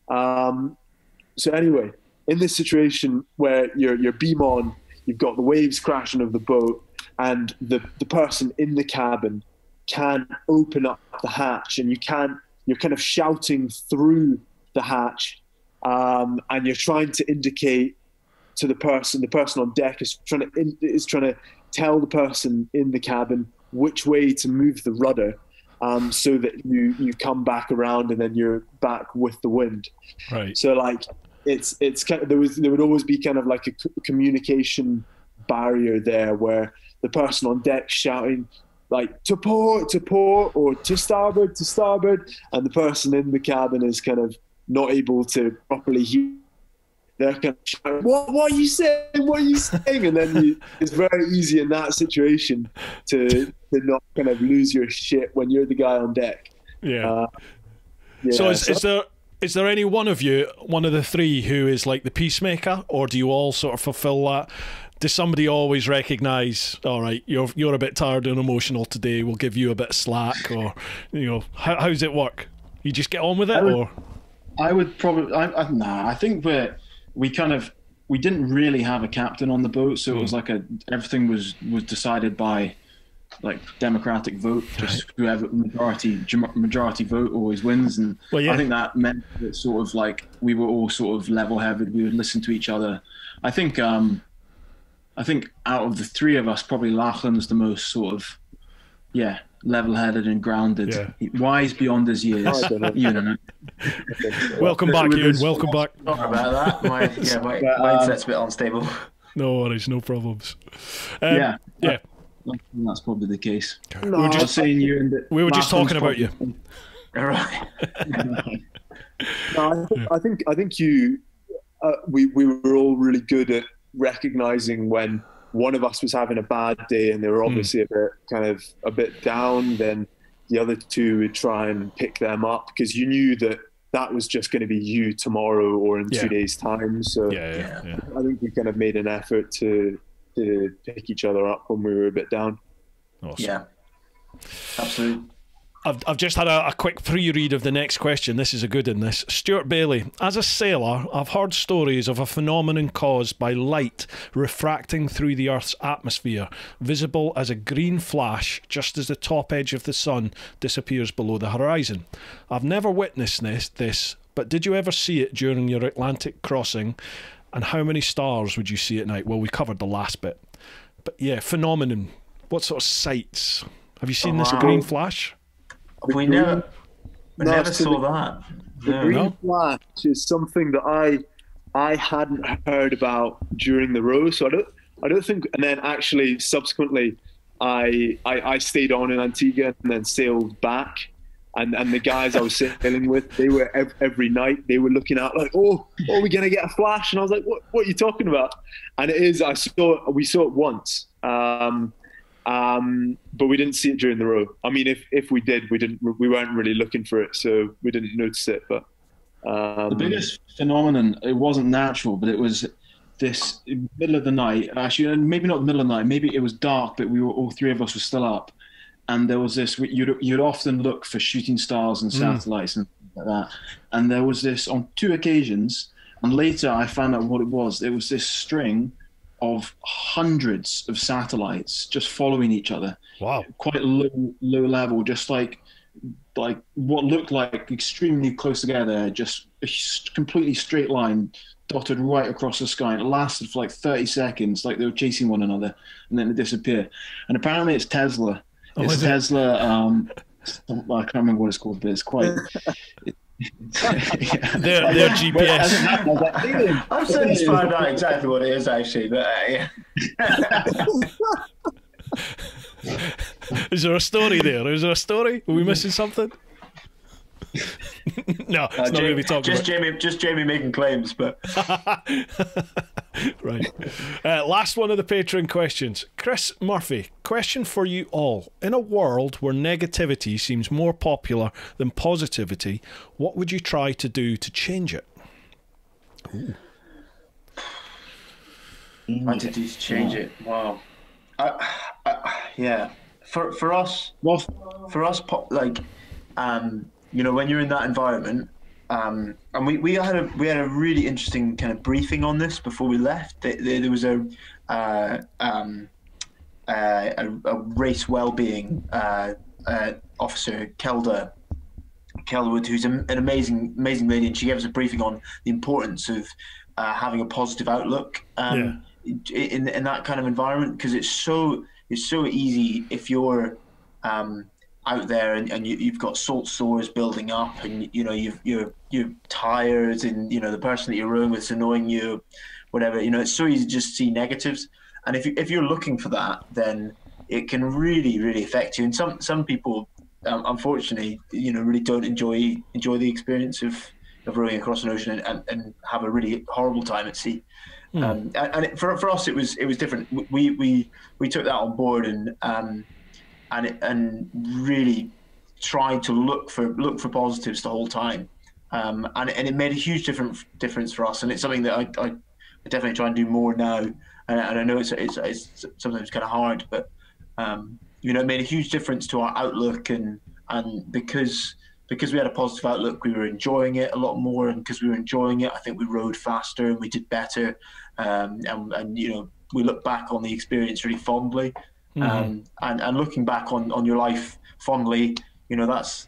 S5: So anyway, in this situation where you're beam on, you've got the waves crashing over the boat, and the person in the cabin can open up the hatch, and you're kind of shouting through the hatch, and you're trying to indicate to the person on deck is trying to tell the person in the cabin which way to move the rudder, so that you come back around and then you're back with the wind.
S1: Right.
S5: So it's kind of, there would always be kind of like a communication barrier there, where the person on deck shouting to port, or to starboard, and the person in the cabin is kind of not able to properly hear. They're kind of shouting, what are you saying? What are you saying? And then it's very easy in that situation to not kind of lose your shit when you're the guy on deck.
S1: Yeah. So is there any one of you, one of the three, who is like the peacemaker, or do you all sort of fulfill that? Does somebody always recognise, all right, you're a bit tired and emotional today, we'll give you a bit of slack, or how does it work? You just get on with it,
S2: I would probably I think we didn't really have a captain on the boat, so it was like everything was decided by democratic vote. Just whoever majority vote always wins, and I think that meant that sort of we were all sort of level-headed. We would listen to each other. I think out of the three of us, probably Lachlan's the most sort of level-headed and grounded, wise beyond his years.
S1: Welcome back, Ewan. Welcome back.
S3: Sorry about that. My mindset's a bit unstable.
S1: No worries, no problems.
S2: That's probably the case.
S1: We were just saying we were just talking about you.
S3: All right.
S5: No, I think we were all really good at recognizing when one of us was having a bad day and they were obviously a bit down, then the other two would try and pick them up, because you knew that was just going to be you tomorrow or in 2 days' time. So I think we kind of made an effort to pick each other up when we were a bit down.
S1: Awesome.
S3: Yeah, absolutely.
S1: I've just had a quick pre-read of the next question. This is a good one, this. Stuart Bailey. As a sailor, I've heard stories of a phenomenon caused by light refracting through the Earth's atmosphere, visible as a green flash just as the top edge of the sun disappears below the horizon. I've never witnessed this, but did you ever see it during your Atlantic crossing? And how many stars would you see at night? Well, we covered the last bit. But yeah, phenomenon. What sort of sights? Have you seen this green flash?
S3: We never saw that.
S5: The green flash is something that I hadn't heard about during the row, so I don't think. And then actually, subsequently, I stayed on in Antigua and then sailed back. And the guys I was sailing with, they were every night they were looking out like, oh, are we gonna get a flash? And I was like, what are you talking about? And it is. We saw it once. But we didn't see it during the row. I mean, if we did, we weren't really looking for it, so we didn't notice it. But
S2: the biggest phenomenon, it wasn't natural, but it was this middle of the night. Actually, maybe not the middle of the night. Maybe it was dark, but all three of us were still up, and there was this. You'd often look for shooting stars and satellites and like that. And there was this on 2 occasions, and later I found out what it was. It was this string of hundreds of satellites just following each other.
S1: Wow.
S2: Quite low level, just like what looked like extremely close together, just a completely straight line dotted right across the sky. And it lasted for like 30 seconds, like they were chasing one another, and then it disappeared. And apparently it's Tesla. It's Tesla. I can't remember what it's called, but it's quite...
S1: Their GPS.
S3: I'm certain it's found out exactly what it is, actually. But yeah.
S1: Is there a story there? Is there a story? Are we missing something? No, it's not going to be talking about.
S3: Just Jamie making claims, but
S1: right. Last one of the Patreon questions. Chris Murphy, question for you all. In a world where negativity seems more popular than positivity, what would you try to do to change it?
S3: What to do to change it? Wow. Yeah. For us, like, you know, when you're in that environment, and we had a really interesting kind of briefing on this before we left. There was a race well-being officer, Kelderwood, who's an amazing lady, and she gave us a briefing on the importance of having a positive outlook in that kind of environment, because it's so easy if you're out there and you've got salt sores building up, and you know you're tired, and you know the person that you're rowing with is annoying you, whatever. You know, it's so easy to just see negatives, and if you're looking for that, then it can really affect you. And some people, unfortunately, you know, really don't enjoy the experience of rowing across an ocean and have a really horrible time at sea. For us, it was different. We took that on board and really tried to look for positives the whole time, and it made a huge difference for us. And it's something that I definitely try and do more now. And I know it's sometimes kind of hard, but you know, it made a huge difference to our outlook. And because we had a positive outlook, we were enjoying it a lot more. And because we were enjoying it, I think we rowed faster and we did better. And you know, we look back on the experience really fondly. And looking back on your life fondly, you know, that's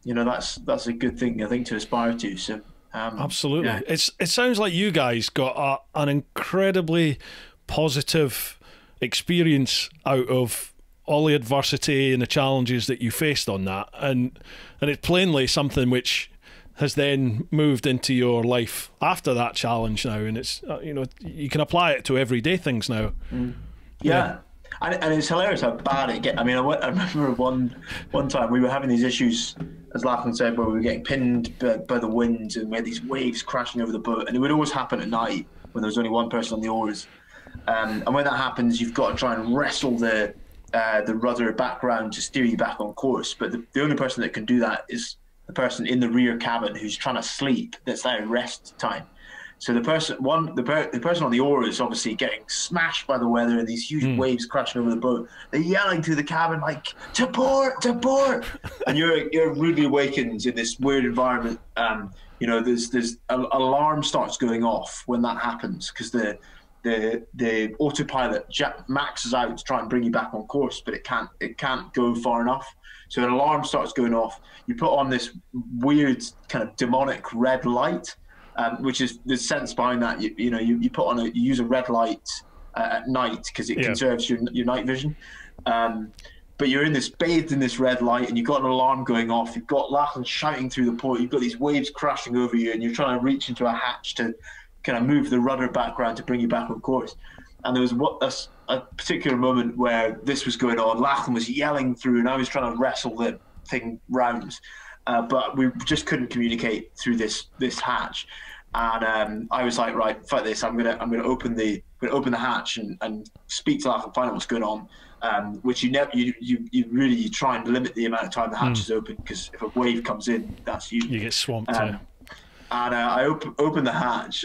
S3: a good thing, I think, to aspire to. So
S1: absolutely,
S3: yeah.
S1: It sounds like you guys got an incredibly positive experience out of all the adversity and the challenges that you faced on that, and it's plainly something which has then moved into your life after that challenge now, and it's you know, you can apply it to everyday things now.
S3: Yeah. And it's hilarious how bad it gets. I mean, I remember one time we were having these issues, as Lachlan said, where we were getting pinned by the wind, and we had these waves crashing over the boat. And it would always happen at night when there was only one person on the oars. And when that happens, you've got to try and wrestle the rudder back round to steer you back on course. But the only person that can do that is the person in the rear cabin who's trying to sleep. That's their rest time. So the person on the oar is obviously getting smashed by the weather and these huge waves crashing over the boat. They're yelling through the cabin like, "To port, to port!" And you're rudely awakened in this weird environment. You know, there's an alarm starts going off when that happens, because the autopilot maxes out to try and bring you back on course, but it can't go far enough. So an alarm starts going off. You put on this weird kind of demonic red light, which is the sense behind that. You use a red light at night because it conserves your night vision. But you're bathed in this red light, and you've got an alarm going off. You've got Lachlan shouting through the port. You've got these waves crashing over you, and you're trying to reach into a hatch to kind of move the rudder background to bring you back on course. And there was a particular moment where this was going on. Lachlan was yelling through, and I was trying to wrestle the thing round, but we just couldn't communicate through this hatch. And I was like, right, fuck this. I'm gonna open the hatch and speak to Lachlan, find out what's going on. Which you try and limit the amount of time the hatch is open, because if a wave comes in, that's you.
S1: You get swamped.
S3: And I opened the hatch.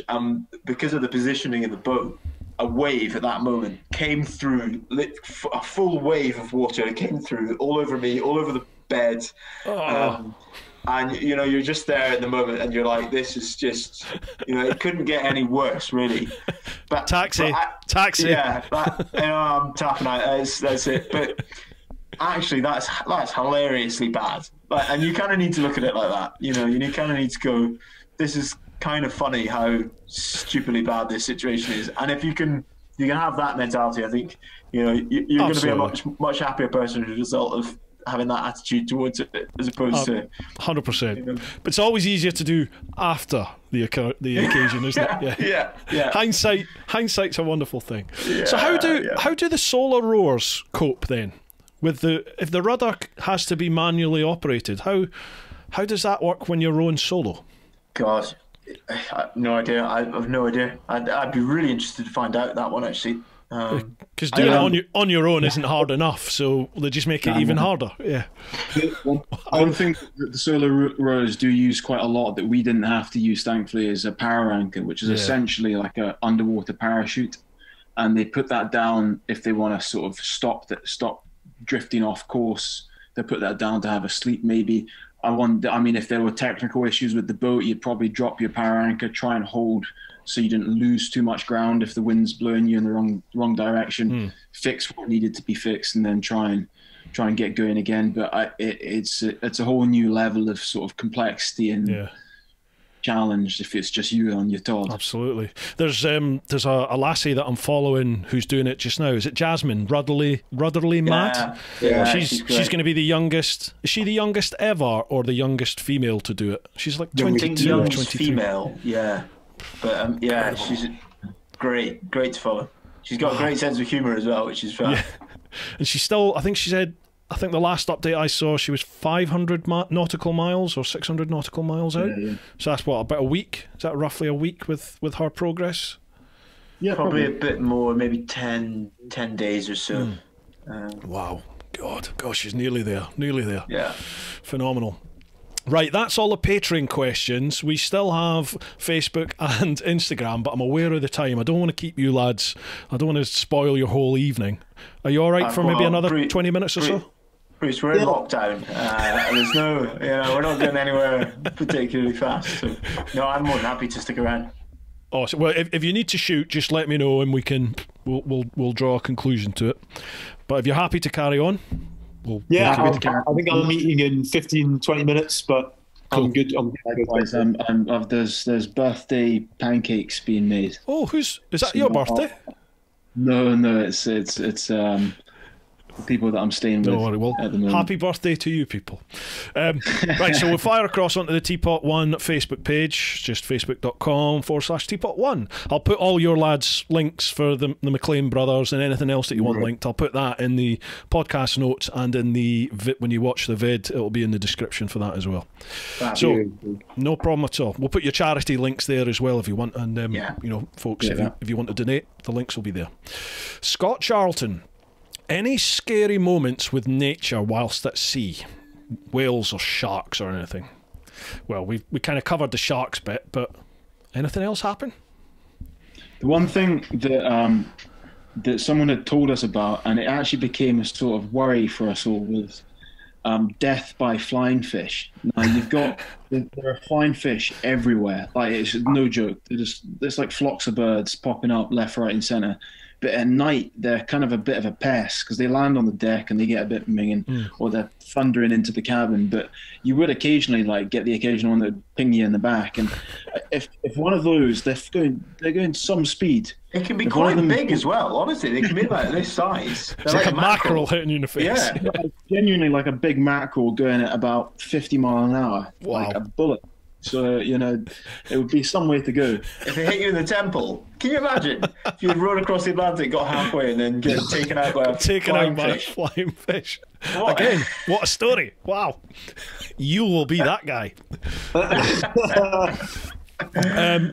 S3: Because of the positioning of the boat, a wave at that moment came through, a full wave of water came through all over me, all over the bed. And, you know, you're just there at the moment, and you're like, this is just, you know, it couldn't get any worse, really. But
S1: taxi.
S3: Yeah, I'm tapping out. That's it. But actually, that's hilariously bad. And you kind of need to look at it like that. You know, you kind of need to go, this is kind of funny how stupidly bad this situation is. And if you can have that mentality, I think, you know, you're going to be a much happier person as a result of having that attitude towards it, as opposed to
S1: 100%.
S3: You know.
S1: But it's always easier to do after the occasion, isn't it?
S3: Yeah.
S1: Hindsight's a wonderful thing.
S3: Yeah,
S1: so how do the solo rowers cope then? If the rudder has to be manually operated, how does that work when you're rowing solo?
S3: God, I have no idea. I've no idea. I'd be really interested to find out that one, actually.
S1: Because doing it on your own isn't hard enough, so they just make it even harder. Yeah.
S6: One thing that the solo rowers do use quite a lot that we didn't have to use, thankfully, is a power anchor, which is essentially like an underwater parachute, and they put that down if they want to sort of stop drifting off course. They put that down to have a sleep, maybe. I mean, if there were technical issues with the boat, you'd probably drop your power anchor, try and hold so you didn't lose too much ground if the wind's blowing you in the wrong direction. Fix what needed to be fixed, and then try and get going again. But it's a whole new level of sort of complexity and challenge if it's just you on your Todd.
S1: Absolutely. There's a lassie that I'm following who's doing it just now. Is it Jasmine Rudderly Matt?
S3: Yeah,
S1: she's going to be the youngest. Is she the youngest ever, or the youngest female to do it? She's like 22 or 23.
S3: Female, yeah. But she's great to follow. She's got a great sense of humour as well, which is fun. Yeah.
S1: And she's still, I think the last update I saw, she was 500 nautical miles or 600 nautical miles out. Yeah. So that's what, about a week? Is that roughly a week with her progress?
S3: Yeah, probably a bit more, maybe 10 days or so.
S1: Wow. Gosh, she's nearly there.
S3: Yeah.
S1: Phenomenal. Right, that's all the Patreon questions. We still have Facebook and Instagram, but I'm aware of the time. I don't want to keep you lads. I don't want to spoil your whole evening. Are you all right for maybe another 20 minutes or so?
S3: Bruce, we're in lockdown. There's no, we're not going anywhere particularly fast. So, no, I'm more than happy to stick around.
S1: Awesome. Well, if you need to shoot, just let me know, and we'll draw a conclusion to it. But if you're happy to carry on.
S5: I think I'm meeting in 15-20 minutes, but cool. I'm good.
S6: There's birthday pancakes being made.
S1: Oh, is that your birthday?
S6: No, it's the people that I'm staying with.
S1: Don't worry, well,
S6: at the moment.
S1: Happy birthday to you people. Right, so we'll fire across onto the TeapotOne Facebook page, just facebook.com/TeapotOne. I'll put all your lads' links for the Maclean Brothers and anything else that you want linked. I'll put that in the podcast notes, and in the when you watch the vid, it'll be in the description for that as well. So no problem at all. We'll put your charity links there as well if you want, and folks, if you want to donate, the links will be there. Scott Charlton. Any scary moments with nature whilst at sea? Whales or sharks or anything? Well, we kind of covered the sharks bit, but anything else happen?
S6: The one thing that that someone had told us about, and it actually became a sort of worry for us all, was death by flying fish. Now there are flying fish everywhere. Like, it's no joke. There's like flocks of birds popping up left, right, and centre. But at night, they're kind of a bit of a pest because they land on the deck and they get a bit minging, or they're thundering into the cabin. But you would occasionally get the occasional one that would ping you in the back. And if one of those, they're going some speed.
S3: It can be quite big as well. Honestly, they can be like this size.
S1: It's like a mackerel hitting you in the face.
S3: Yeah,
S6: genuinely like a big mackerel going at about 50 miles an hour, like a bullet. So, it would be some way to go.
S3: If it hit you in the temple, can you imagine? If you rode across the Atlantic, got halfway, and then get taken out by a
S1: flying fish. Again, what a story. Wow. You will be that guy.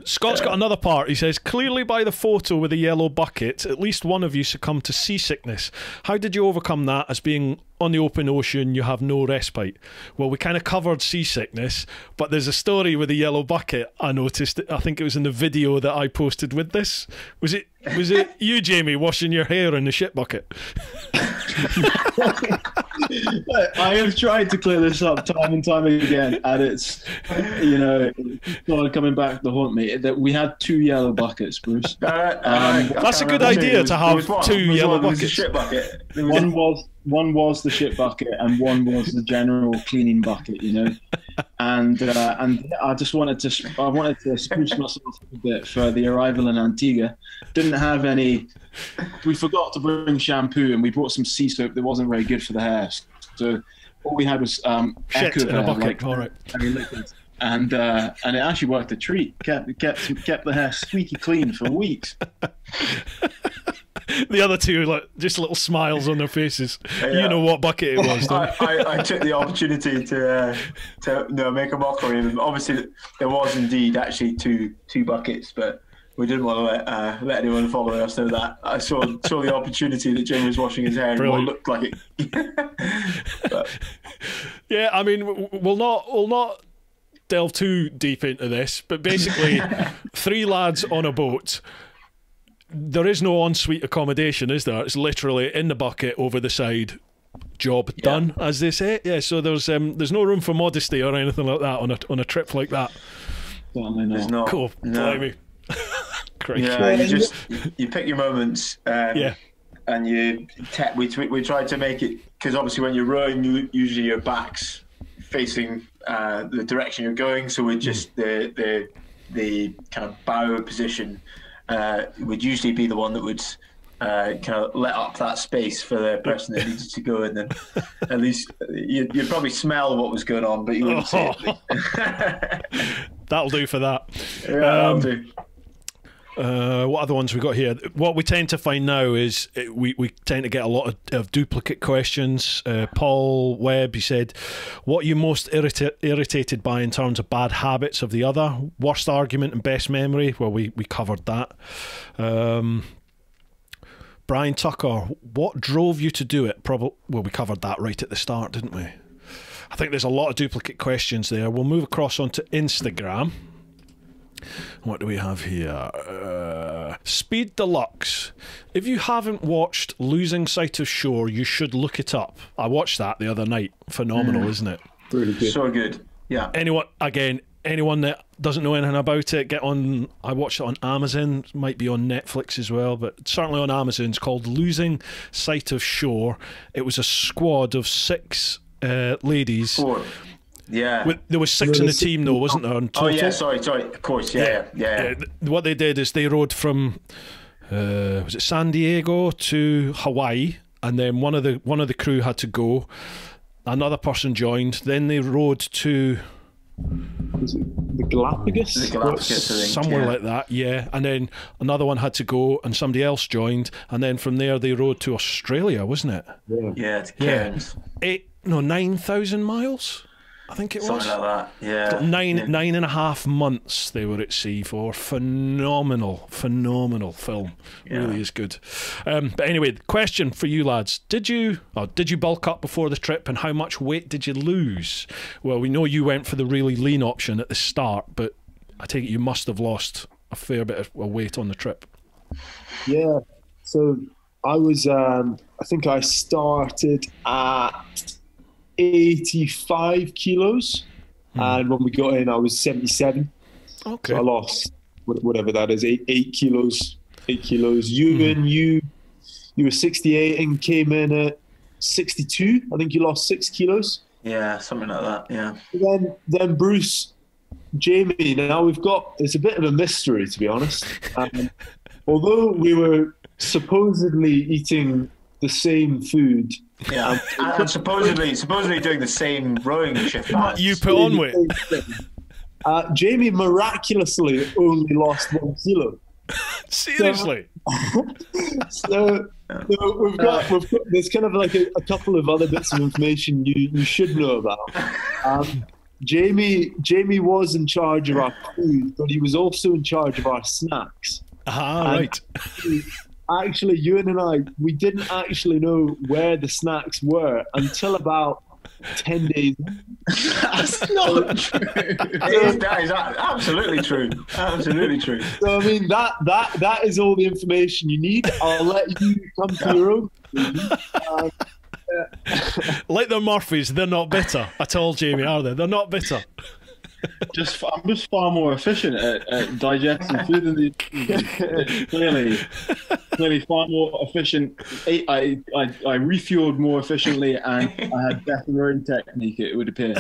S1: Scott's got another part. He says, clearly by the photo with the yellow bucket, at least one of you succumbed to seasickness. How did you overcome that, as being on the open ocean you have no respite? Well, we kind of covered seasickness, but there's a story with the yellow bucket. I noticed it. I think it was in the video that I posted with this. Was it you, Jamie, washing your hair in the shit bucket?
S6: I have tried to clear this up time and time again, and it's not coming back to haunt me. That we had 2 yellow buckets, Bruce.
S1: That's a good idea to have 2 yellow buckets.
S3: Shit bucket.
S6: One was the shit bucket, and one was the general cleaning bucket. And I just wanted to spruce myself a bit for the arrival in Antigua. Didn't have any. We forgot to bring shampoo, and we brought some sea soap that wasn't very good for the hair. So all we had was
S1: shit in a bucket. All right.
S6: And it actually worked a treat. Kept the hair squeaky clean for weeks.
S1: The other two, just little smiles on their faces. Yeah. You know what bucket it was.
S3: I took the opportunity to make a mockery of them. Obviously, there was indeed actually two buckets, but we didn't want to let anyone following us know that. I saw the opportunity that Jim was washing his hair and what looked like it.
S1: Yeah, I mean, we'll not delve too deep into this, but basically 3 lads on a boat. There is no ensuite accommodation, is there? It's literally in the bucket over the side, job done, as they say. Yeah, so there's no room for modesty or anything like that on a trip like that.
S3: There's not.
S1: Cool. Blimey. Great.
S3: Yeah, you pick your moments. And we tried to make it, because obviously when you're rowing, usually your back's facing the direction you're going. So we're just the kind of bow position. Would usually be the one that would kind of let up that space for the person that needed to go, and then at least you'd probably smell what was going on, but you wouldn't see it.
S1: That'll do for that.
S3: Yeah, that'll do.
S1: What other ones we got here? What we tend to find now is we tend to get a lot of duplicate questions. Paul Webb, he said, what are you most irritated by in terms of bad habits of the other? Worst argument and best memory? Well, we covered that. Brian Tucker, what drove you to do it? Well, we covered that right at the start, didn't we? I think there's a lot of duplicate questions there. We'll move across onto Instagram. What do we have here? Speed Deluxe. If you haven't watched Losing Sight of Shore, you should look it up. I watched that the other night. Phenomenal, isn't it?
S3: Really good. So good. Yeah.
S1: Anyone that doesn't know anything about it, get on. I watched it on Amazon. It might be on Netflix as well, but certainly on Amazon. It's called Losing Sight of Shore. It was a squad of 6 ladies. 4.
S3: Yeah.
S1: There was 6 in the team, though, wasn't there? In total?
S3: Oh, yeah, sorry. Of course, yeah.
S1: What they did is they rode from, was it San Diego to Hawaii, and then one of the crew had to go. Another person joined. Then they rode to...
S5: Was it the Galapagos?
S3: The Galapagos, I think.
S1: Somewhere like that, yeah. And then another one had to go, and somebody else joined. And then from there, they rode to Australia, wasn't it?
S3: Yeah, to Cairns.
S1: 9,000 miles? I think it was
S3: something like that. Yeah,
S1: 9.5 months they were at sea for. Phenomenal film. Really is good. But anyway, question for you lads: Did you bulk up before the trip, and how much weight did you lose? Well, we know you went for the really lean option at the start, but I take it you must have lost a fair bit of weight on the trip.
S5: Yeah. So I was, I think I started at 85 kilos. And when we got in, I was 77.
S1: Okay.
S5: So I lost whatever that is, 8 kilos. 8 kilos. Ewan, you were 68 and came in at 62. I think you lost 6 kilos.
S3: Yeah, something like that. Yeah.
S5: Then Bruce, Jamie. Now it's a bit of a mystery, to be honest. Although we were supposedly eating the same food.
S3: Yeah, and supposedly doing the same rowing shift.
S1: You put on weight.
S5: Jamie miraculously only lost 1 kilo.
S1: Seriously.
S5: So we've got there's kind of like a couple of other bits of information you should know about. Jamie was in charge of our food, but he was also in charge of our snacks.
S1: Right.
S5: Actually, Ewan and I, we didn't actually know where the snacks were until about 10 days.
S2: That's not true.
S3: That is absolutely true. Absolutely true.
S5: So I mean that is all the information you need. I'll let you come to your own.
S1: Like the Murphys, they're not bitter at all, Jamie, are they? They're not bitter.
S6: I'm just far more efficient at digesting food than the clearly far more efficient. I refueled more efficiently, and I had better rowing technique, it would appear.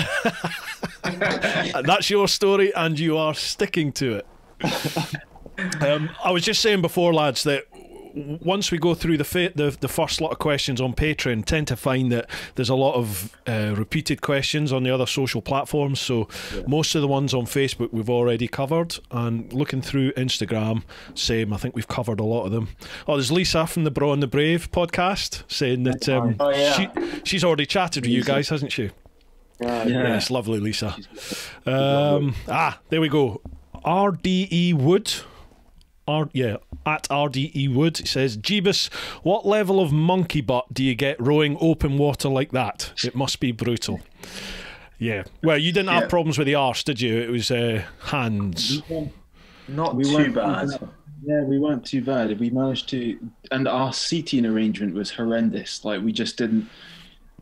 S1: That's your story, and you are sticking to it. I was just saying before, lads, that once we go through the first lot of questions on Patreon, tend to find that there's a lot of repeated questions on the other social platforms. So most of the ones on Facebook we've already covered, and looking through Instagram, same. I think we've covered a lot of them. Oh, there's Lisa from the Bro and the Brave podcast saying that she's already chatted with you guys, hasn't she? Yeah, it's lovely, Lisa. There we go. RDE Wood. At RDE Wood, it says, Jeebus, what level of monkey butt do you get rowing open water like that? It must be brutal. Yeah. Well, you didn't have problems with the arse, did you? It was hands.
S3: Not too bad.
S6: Yeah, we weren't too bad. We managed to, and our seating arrangement was horrendous. Like, we just didn't.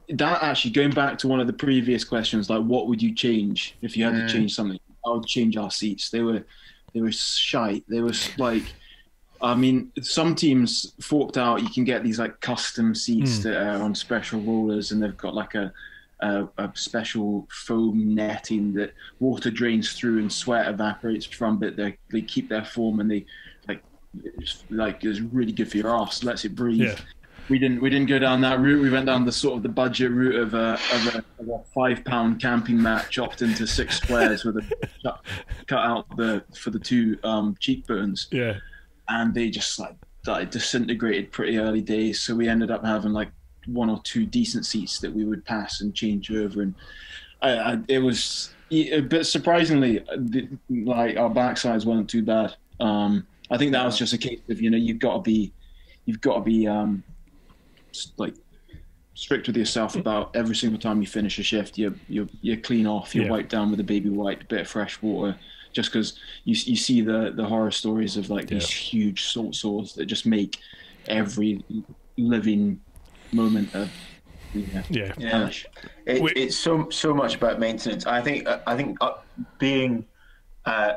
S6: That actually, going back to one of the previous questions, like, what would you change if you had to change something? I would change our seats. They were shite. They were like, I mean, some teams forked out. You can get these like custom seats that are on special rollers, and they've got like a special foam netting that water drains through and sweat evaporates from. But they keep their form, and they it's really good for your arse. Lets it breathe. Yeah. We didn't go down that route. We went down the budget route of a £5 camping mat chopped into 6 squares with a cut out for the 2 cheekbones. Yeah, and they just like disintegrated pretty early days. So we ended up having like 1 or 2 decent seats that we would pass and change over, and it was a bit surprisingly like our backsides weren't too bad. I think that was just a case of you've got to be like strict with yourself about every single time you finish a shift, you clean off, you wipe down with a baby wipe, a bit of fresh water, just because you see the horror stories of like these huge salt sores that just make every living moment of
S3: it's so much about maintenance. I think being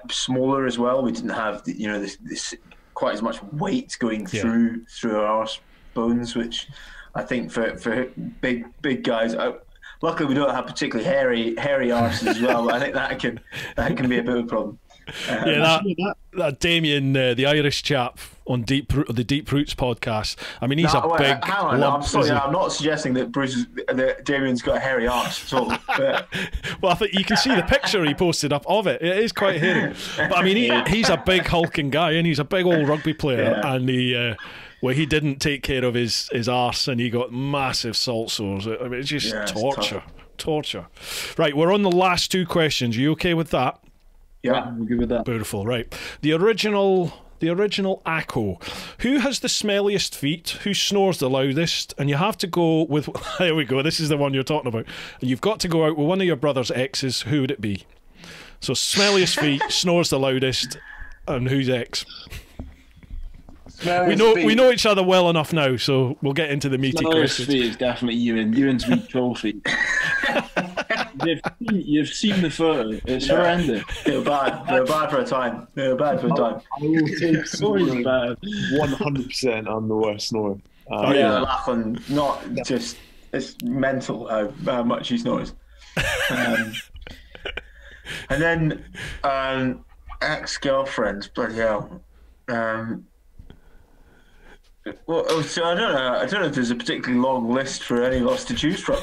S3: smaller as well, we didn't have this quite as much weight going through our arse bones, which I think for big guys, luckily we don't have particularly hairy arses as well, but I think that can be a bit of a problem.
S1: That Damien, the Irish chap on the Deep Roots podcast. I mean, he's a big. Hang on,
S3: I'm sorry, I'm not suggesting that Damien's got a hairy arse at all. But.
S1: Well, I think you can see the picture he posted up of it. It is quite hairy, but I mean, he's a big hulking guy, and he's a big old rugby player, and he. Where he didn't take care of his arse, and he got massive salt sores. I mean, it's just torture. Right, we're on the last 2 questions. Are you okay with that?
S3: Yeah,
S6: I'm good with that.
S1: Beautiful. Right, the original Akko. Who has the smelliest feet? Who snores the loudest? And you have to go with. There we go. This is the one you're talking about. And you've got to go out with one of your brother's exes. Who would it be? So smelliest feet, snores the loudest, and who's ex? we know each other well enough now, so we'll get into the meaty questions.
S6: Feet is definitely Ewan. Ewan's weak trophy. You've seen the photo. It's horrendous.
S3: They're bad for a time.
S5: I will take snoring bad. 100%. I'm the worst snorer.
S3: Lachlan, not just. It's mental how much he snores. And then ex-girlfriends, bloody hell. Well, so I don't know if there's a particularly long list for any of us to choose from.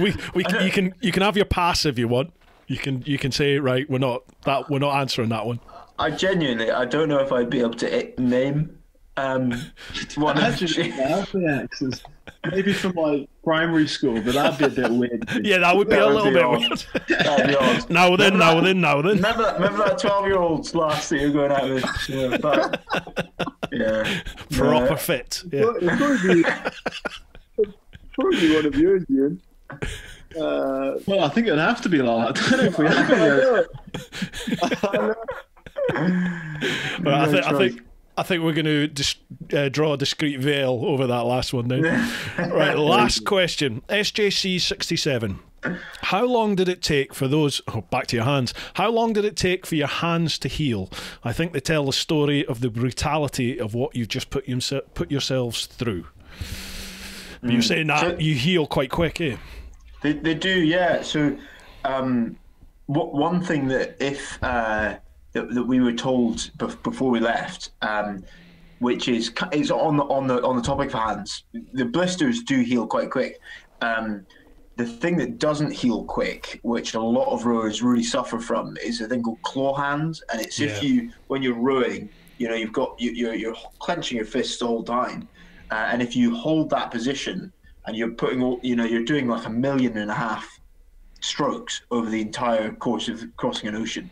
S1: You can have your pass if you want. You can say, right, we're not answering that one.
S3: I don't know if I'd be able to name one of
S6: the exes. Maybe from like primary school, but that'd be a bit weird.
S1: Yeah, that would be a little bit weird.
S3: That'd be odd.
S1: Now then.
S3: Remember that 12-year-old's last that you were going out with?
S1: Proper fit. Yeah.
S5: Probably one of yours, Ian.
S6: Well, I think it'd have to be like that. I don't know if we have
S1: I think we're going to draw a discreet veil over that last one now. Right, last question. SJC67. How long did it take for those... Oh, back to your hands. How long did it take for your hands to heal? I think they tell the story of the brutality of what you've just put yourselves through. But you're saying that you heal quite quick, eh?
S3: They do, yeah. So one thing that that we were told before we left, which is on the topic of hands. The blisters do heal quite quick. The thing that doesn't heal quick, which a lot of rowers really suffer from, is a thing called claw hands, and it's when you're rowing, you're clenching your fists the whole time, and if you hold that position and you're you're doing like 1.5 million strokes over the entire course of crossing an ocean.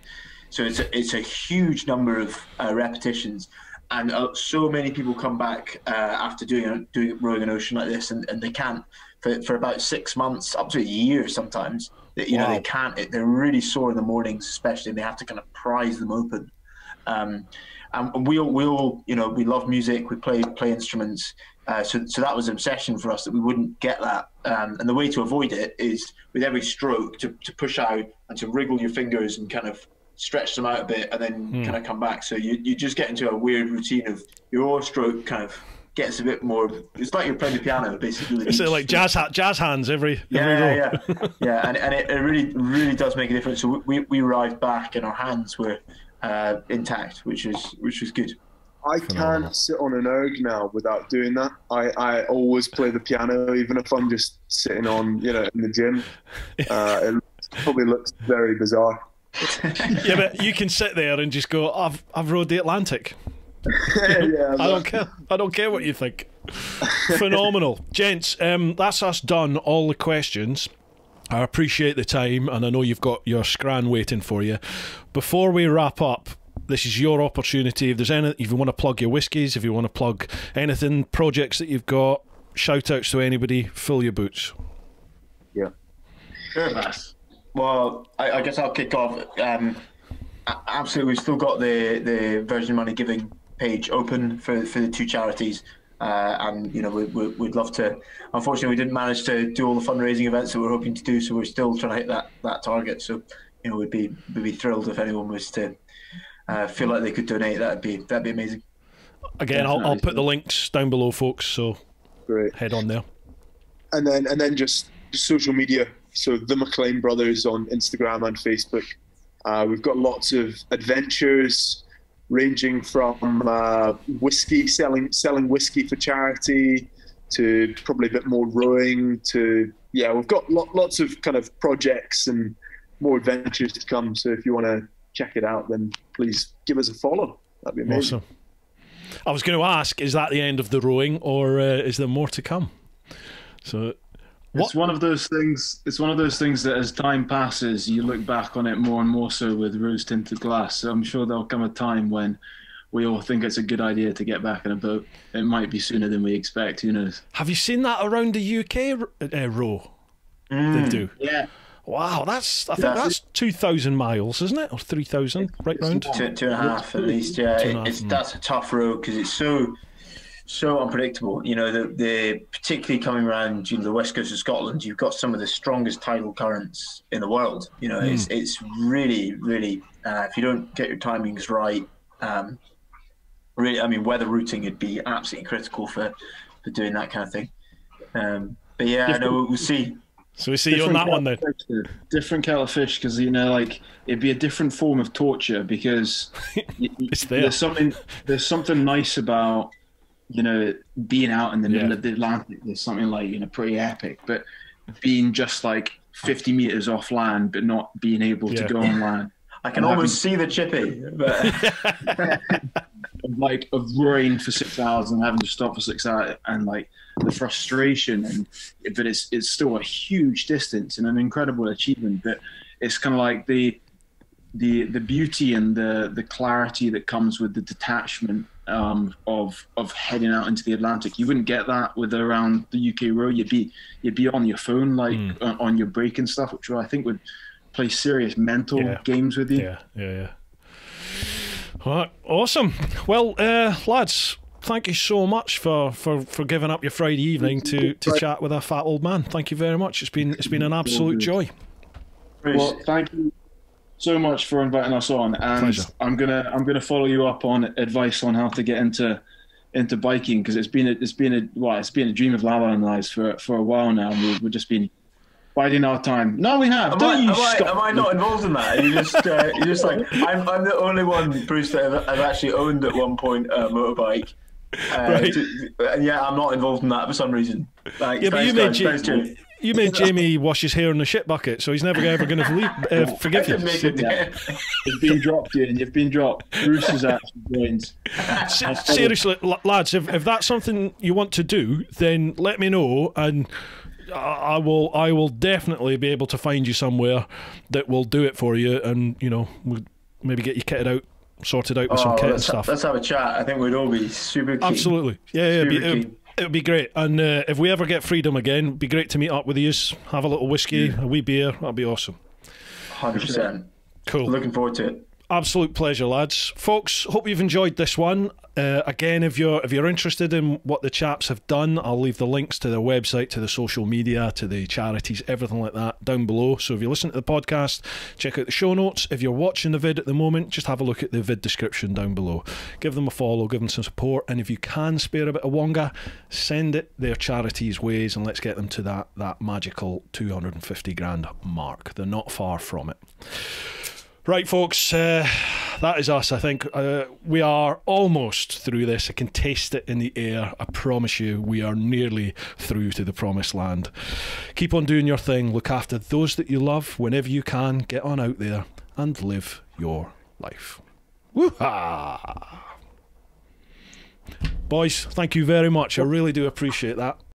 S3: So it's a huge number of repetitions, and so many people come back after rowing an ocean like this, and they can't for about 6 months, up to a year sometimes. They can't. They're really sore in the mornings, especially, and they have to kind of prise them open. And we all we love music. We play instruments. So that was an obsession for us, that we wouldn't get that. And the way to avoid it is with every stroke to push out and to wriggle your fingers and kind of stretch them out a bit, and then kind of come back. So you just get into a weird routine of your oar stroke kind of gets a bit more. It's like you're playing the piano, basically.
S1: It's like jazz hands every row.
S3: Yeah, and it really does make a difference. So we arrived back and our hands were intact, which was good.
S5: I can't sit on an erg now without doing that. I always play the piano, even if I'm just sitting on in the gym. It probably looks very bizarre.
S1: Yeah, but you can sit there and just go, I've rowed the Atlantic.
S5: Yeah,
S1: I don't care what you think. Phenomenal. Gents, that's us done, all the questions. I appreciate the time, and I know you've got your scran waiting for you. Before we wrap up, this is your opportunity. If you want to plug your whiskies, if you want to plug anything, projects that you've got, shout outs to anybody, fill your boots.
S5: Yeah.
S3: Sure, Bass. Well, I guess I'll kick off. Absolutely, we've still got the Virgin Money Giving page open for the two charities, and we'd love to. Unfortunately, we didn't manage to do all the fundraising events that we're hoping to do, so we're still trying to hit that target. So we'd be thrilled if anyone was to feel like they could donate. That'd be amazing.
S1: Again, I'll put the links down below, folks. So
S5: great,
S1: head on there.
S5: And then just social media. So the Maclean Brothers on Instagram and Facebook. We've got lots of adventures, ranging from whiskey, selling whiskey for charity, to probably a bit more rowing, to we've got lots of kind of projects and more adventures to come. So if you want to check it out, then please give us a follow. That'd be amazing.
S1: Awesome. I was going to ask, is that the end of the rowing, or is there more to come? So.
S6: It's one of those things. It's one of those things that, as time passes, you look back on it more and more so with rose-tinted glass. So I'm sure there'll come a time when we all think it's a good idea to get back in a boat. It might be sooner than we expect. Who knows?
S1: Have you seen that around the UK row? They do.
S6: Yeah.
S1: Wow, I think that's 2,000 miles, isn't it, or 3,000, right round?
S3: Two and a half at least. Yeah, that's a tough road because it's so unpredictable. You know, the particularly coming around, you know, the west coast of Scotland, you've got some of the strongest tidal currents in the world. You know, it's really, really if you don't get your timings right, really, I mean, weather routing would be absolutely critical for doing that kind of thing. But yeah, I know we'll see.
S1: So we see you on that one then.
S6: Different kettle of fish, because, you know, like, it'd be a different form of torture, because there's something nice about, you know, being out in the middle of the Atlantic. There's something, like, you know, pretty epic, but being just like 50 meters off land, but not being able to go on land.
S3: I can almost see the chippy, but
S6: of roaring for 6 hours and having to stop for 6 hours, and like the frustration, but it's still a huge distance and an incredible achievement. But it's kind of like the beauty and the clarity that comes with the detachment of heading out into the Atlantic. You wouldn't get that with around the UK road. You'd be on your phone, like on your break and stuff, which I think would play serious mental games with you.
S1: Yeah. All right, awesome. Well, lads, thank you so much for giving up your Friday evening to chat with a fat old man. Thank you very much. It's been an absolute joy.
S6: Well, thank you so much for inviting us on, and
S1: pleasure.
S6: I'm gonna follow you up on advice on how to get into biking, because it's been a dream of Lala and I's for a while now. We've just been biding our time. No, we have.
S3: Am I not involved in that? You're just like, I'm the only one, Bruce, that I've actually owned at one point a motorbike.
S1: Right.
S3: And yeah, I'm not involved in that for some reason. Thanks,
S1: but you made Jamie wash his hair in the shit bucket, so he's never ever going to forgive you.
S6: You've been dropped, Ian. You've been dropped. Bruce is actually joined.
S1: Seriously, lads, if that's something you want to do, then let me know, and I will definitely be able to find you somewhere that will do it for you, and, you know, we'll maybe get you sorted out with some kit and stuff.
S3: Let's have a chat. I think we'd all be super keen.
S1: Absolutely. Yeah, it would be great. And if we ever get freedom again, it'd be great to meet up with you, have a little whiskey, a wee beer. That'd be awesome.
S3: 100%.
S1: Cool.
S3: Looking forward to it.
S1: Absolute pleasure, lads. Folks, hope you've enjoyed this one. Again, if you're interested in what the chaps have done, I'll leave the links to their website, to the social media, to the charities, everything like that down below. So if you listen to the podcast, check out the show notes. If you're watching the vid at the moment, just have a look at the vid description down below. Give them a follow, give them some support, and if you can spare a bit of wonga, send it their charities ways, and let's get them to that magical 250 grand mark. They're not far from it. Right, folks, that is us, I think. We are almost through this. I can taste it in the air. I promise you, we are nearly through to the promised land. Keep on doing your thing. Look after those that you love whenever you can. Get on out there and live your life. Woo-ha! Boys, thank you very much. I really do appreciate that.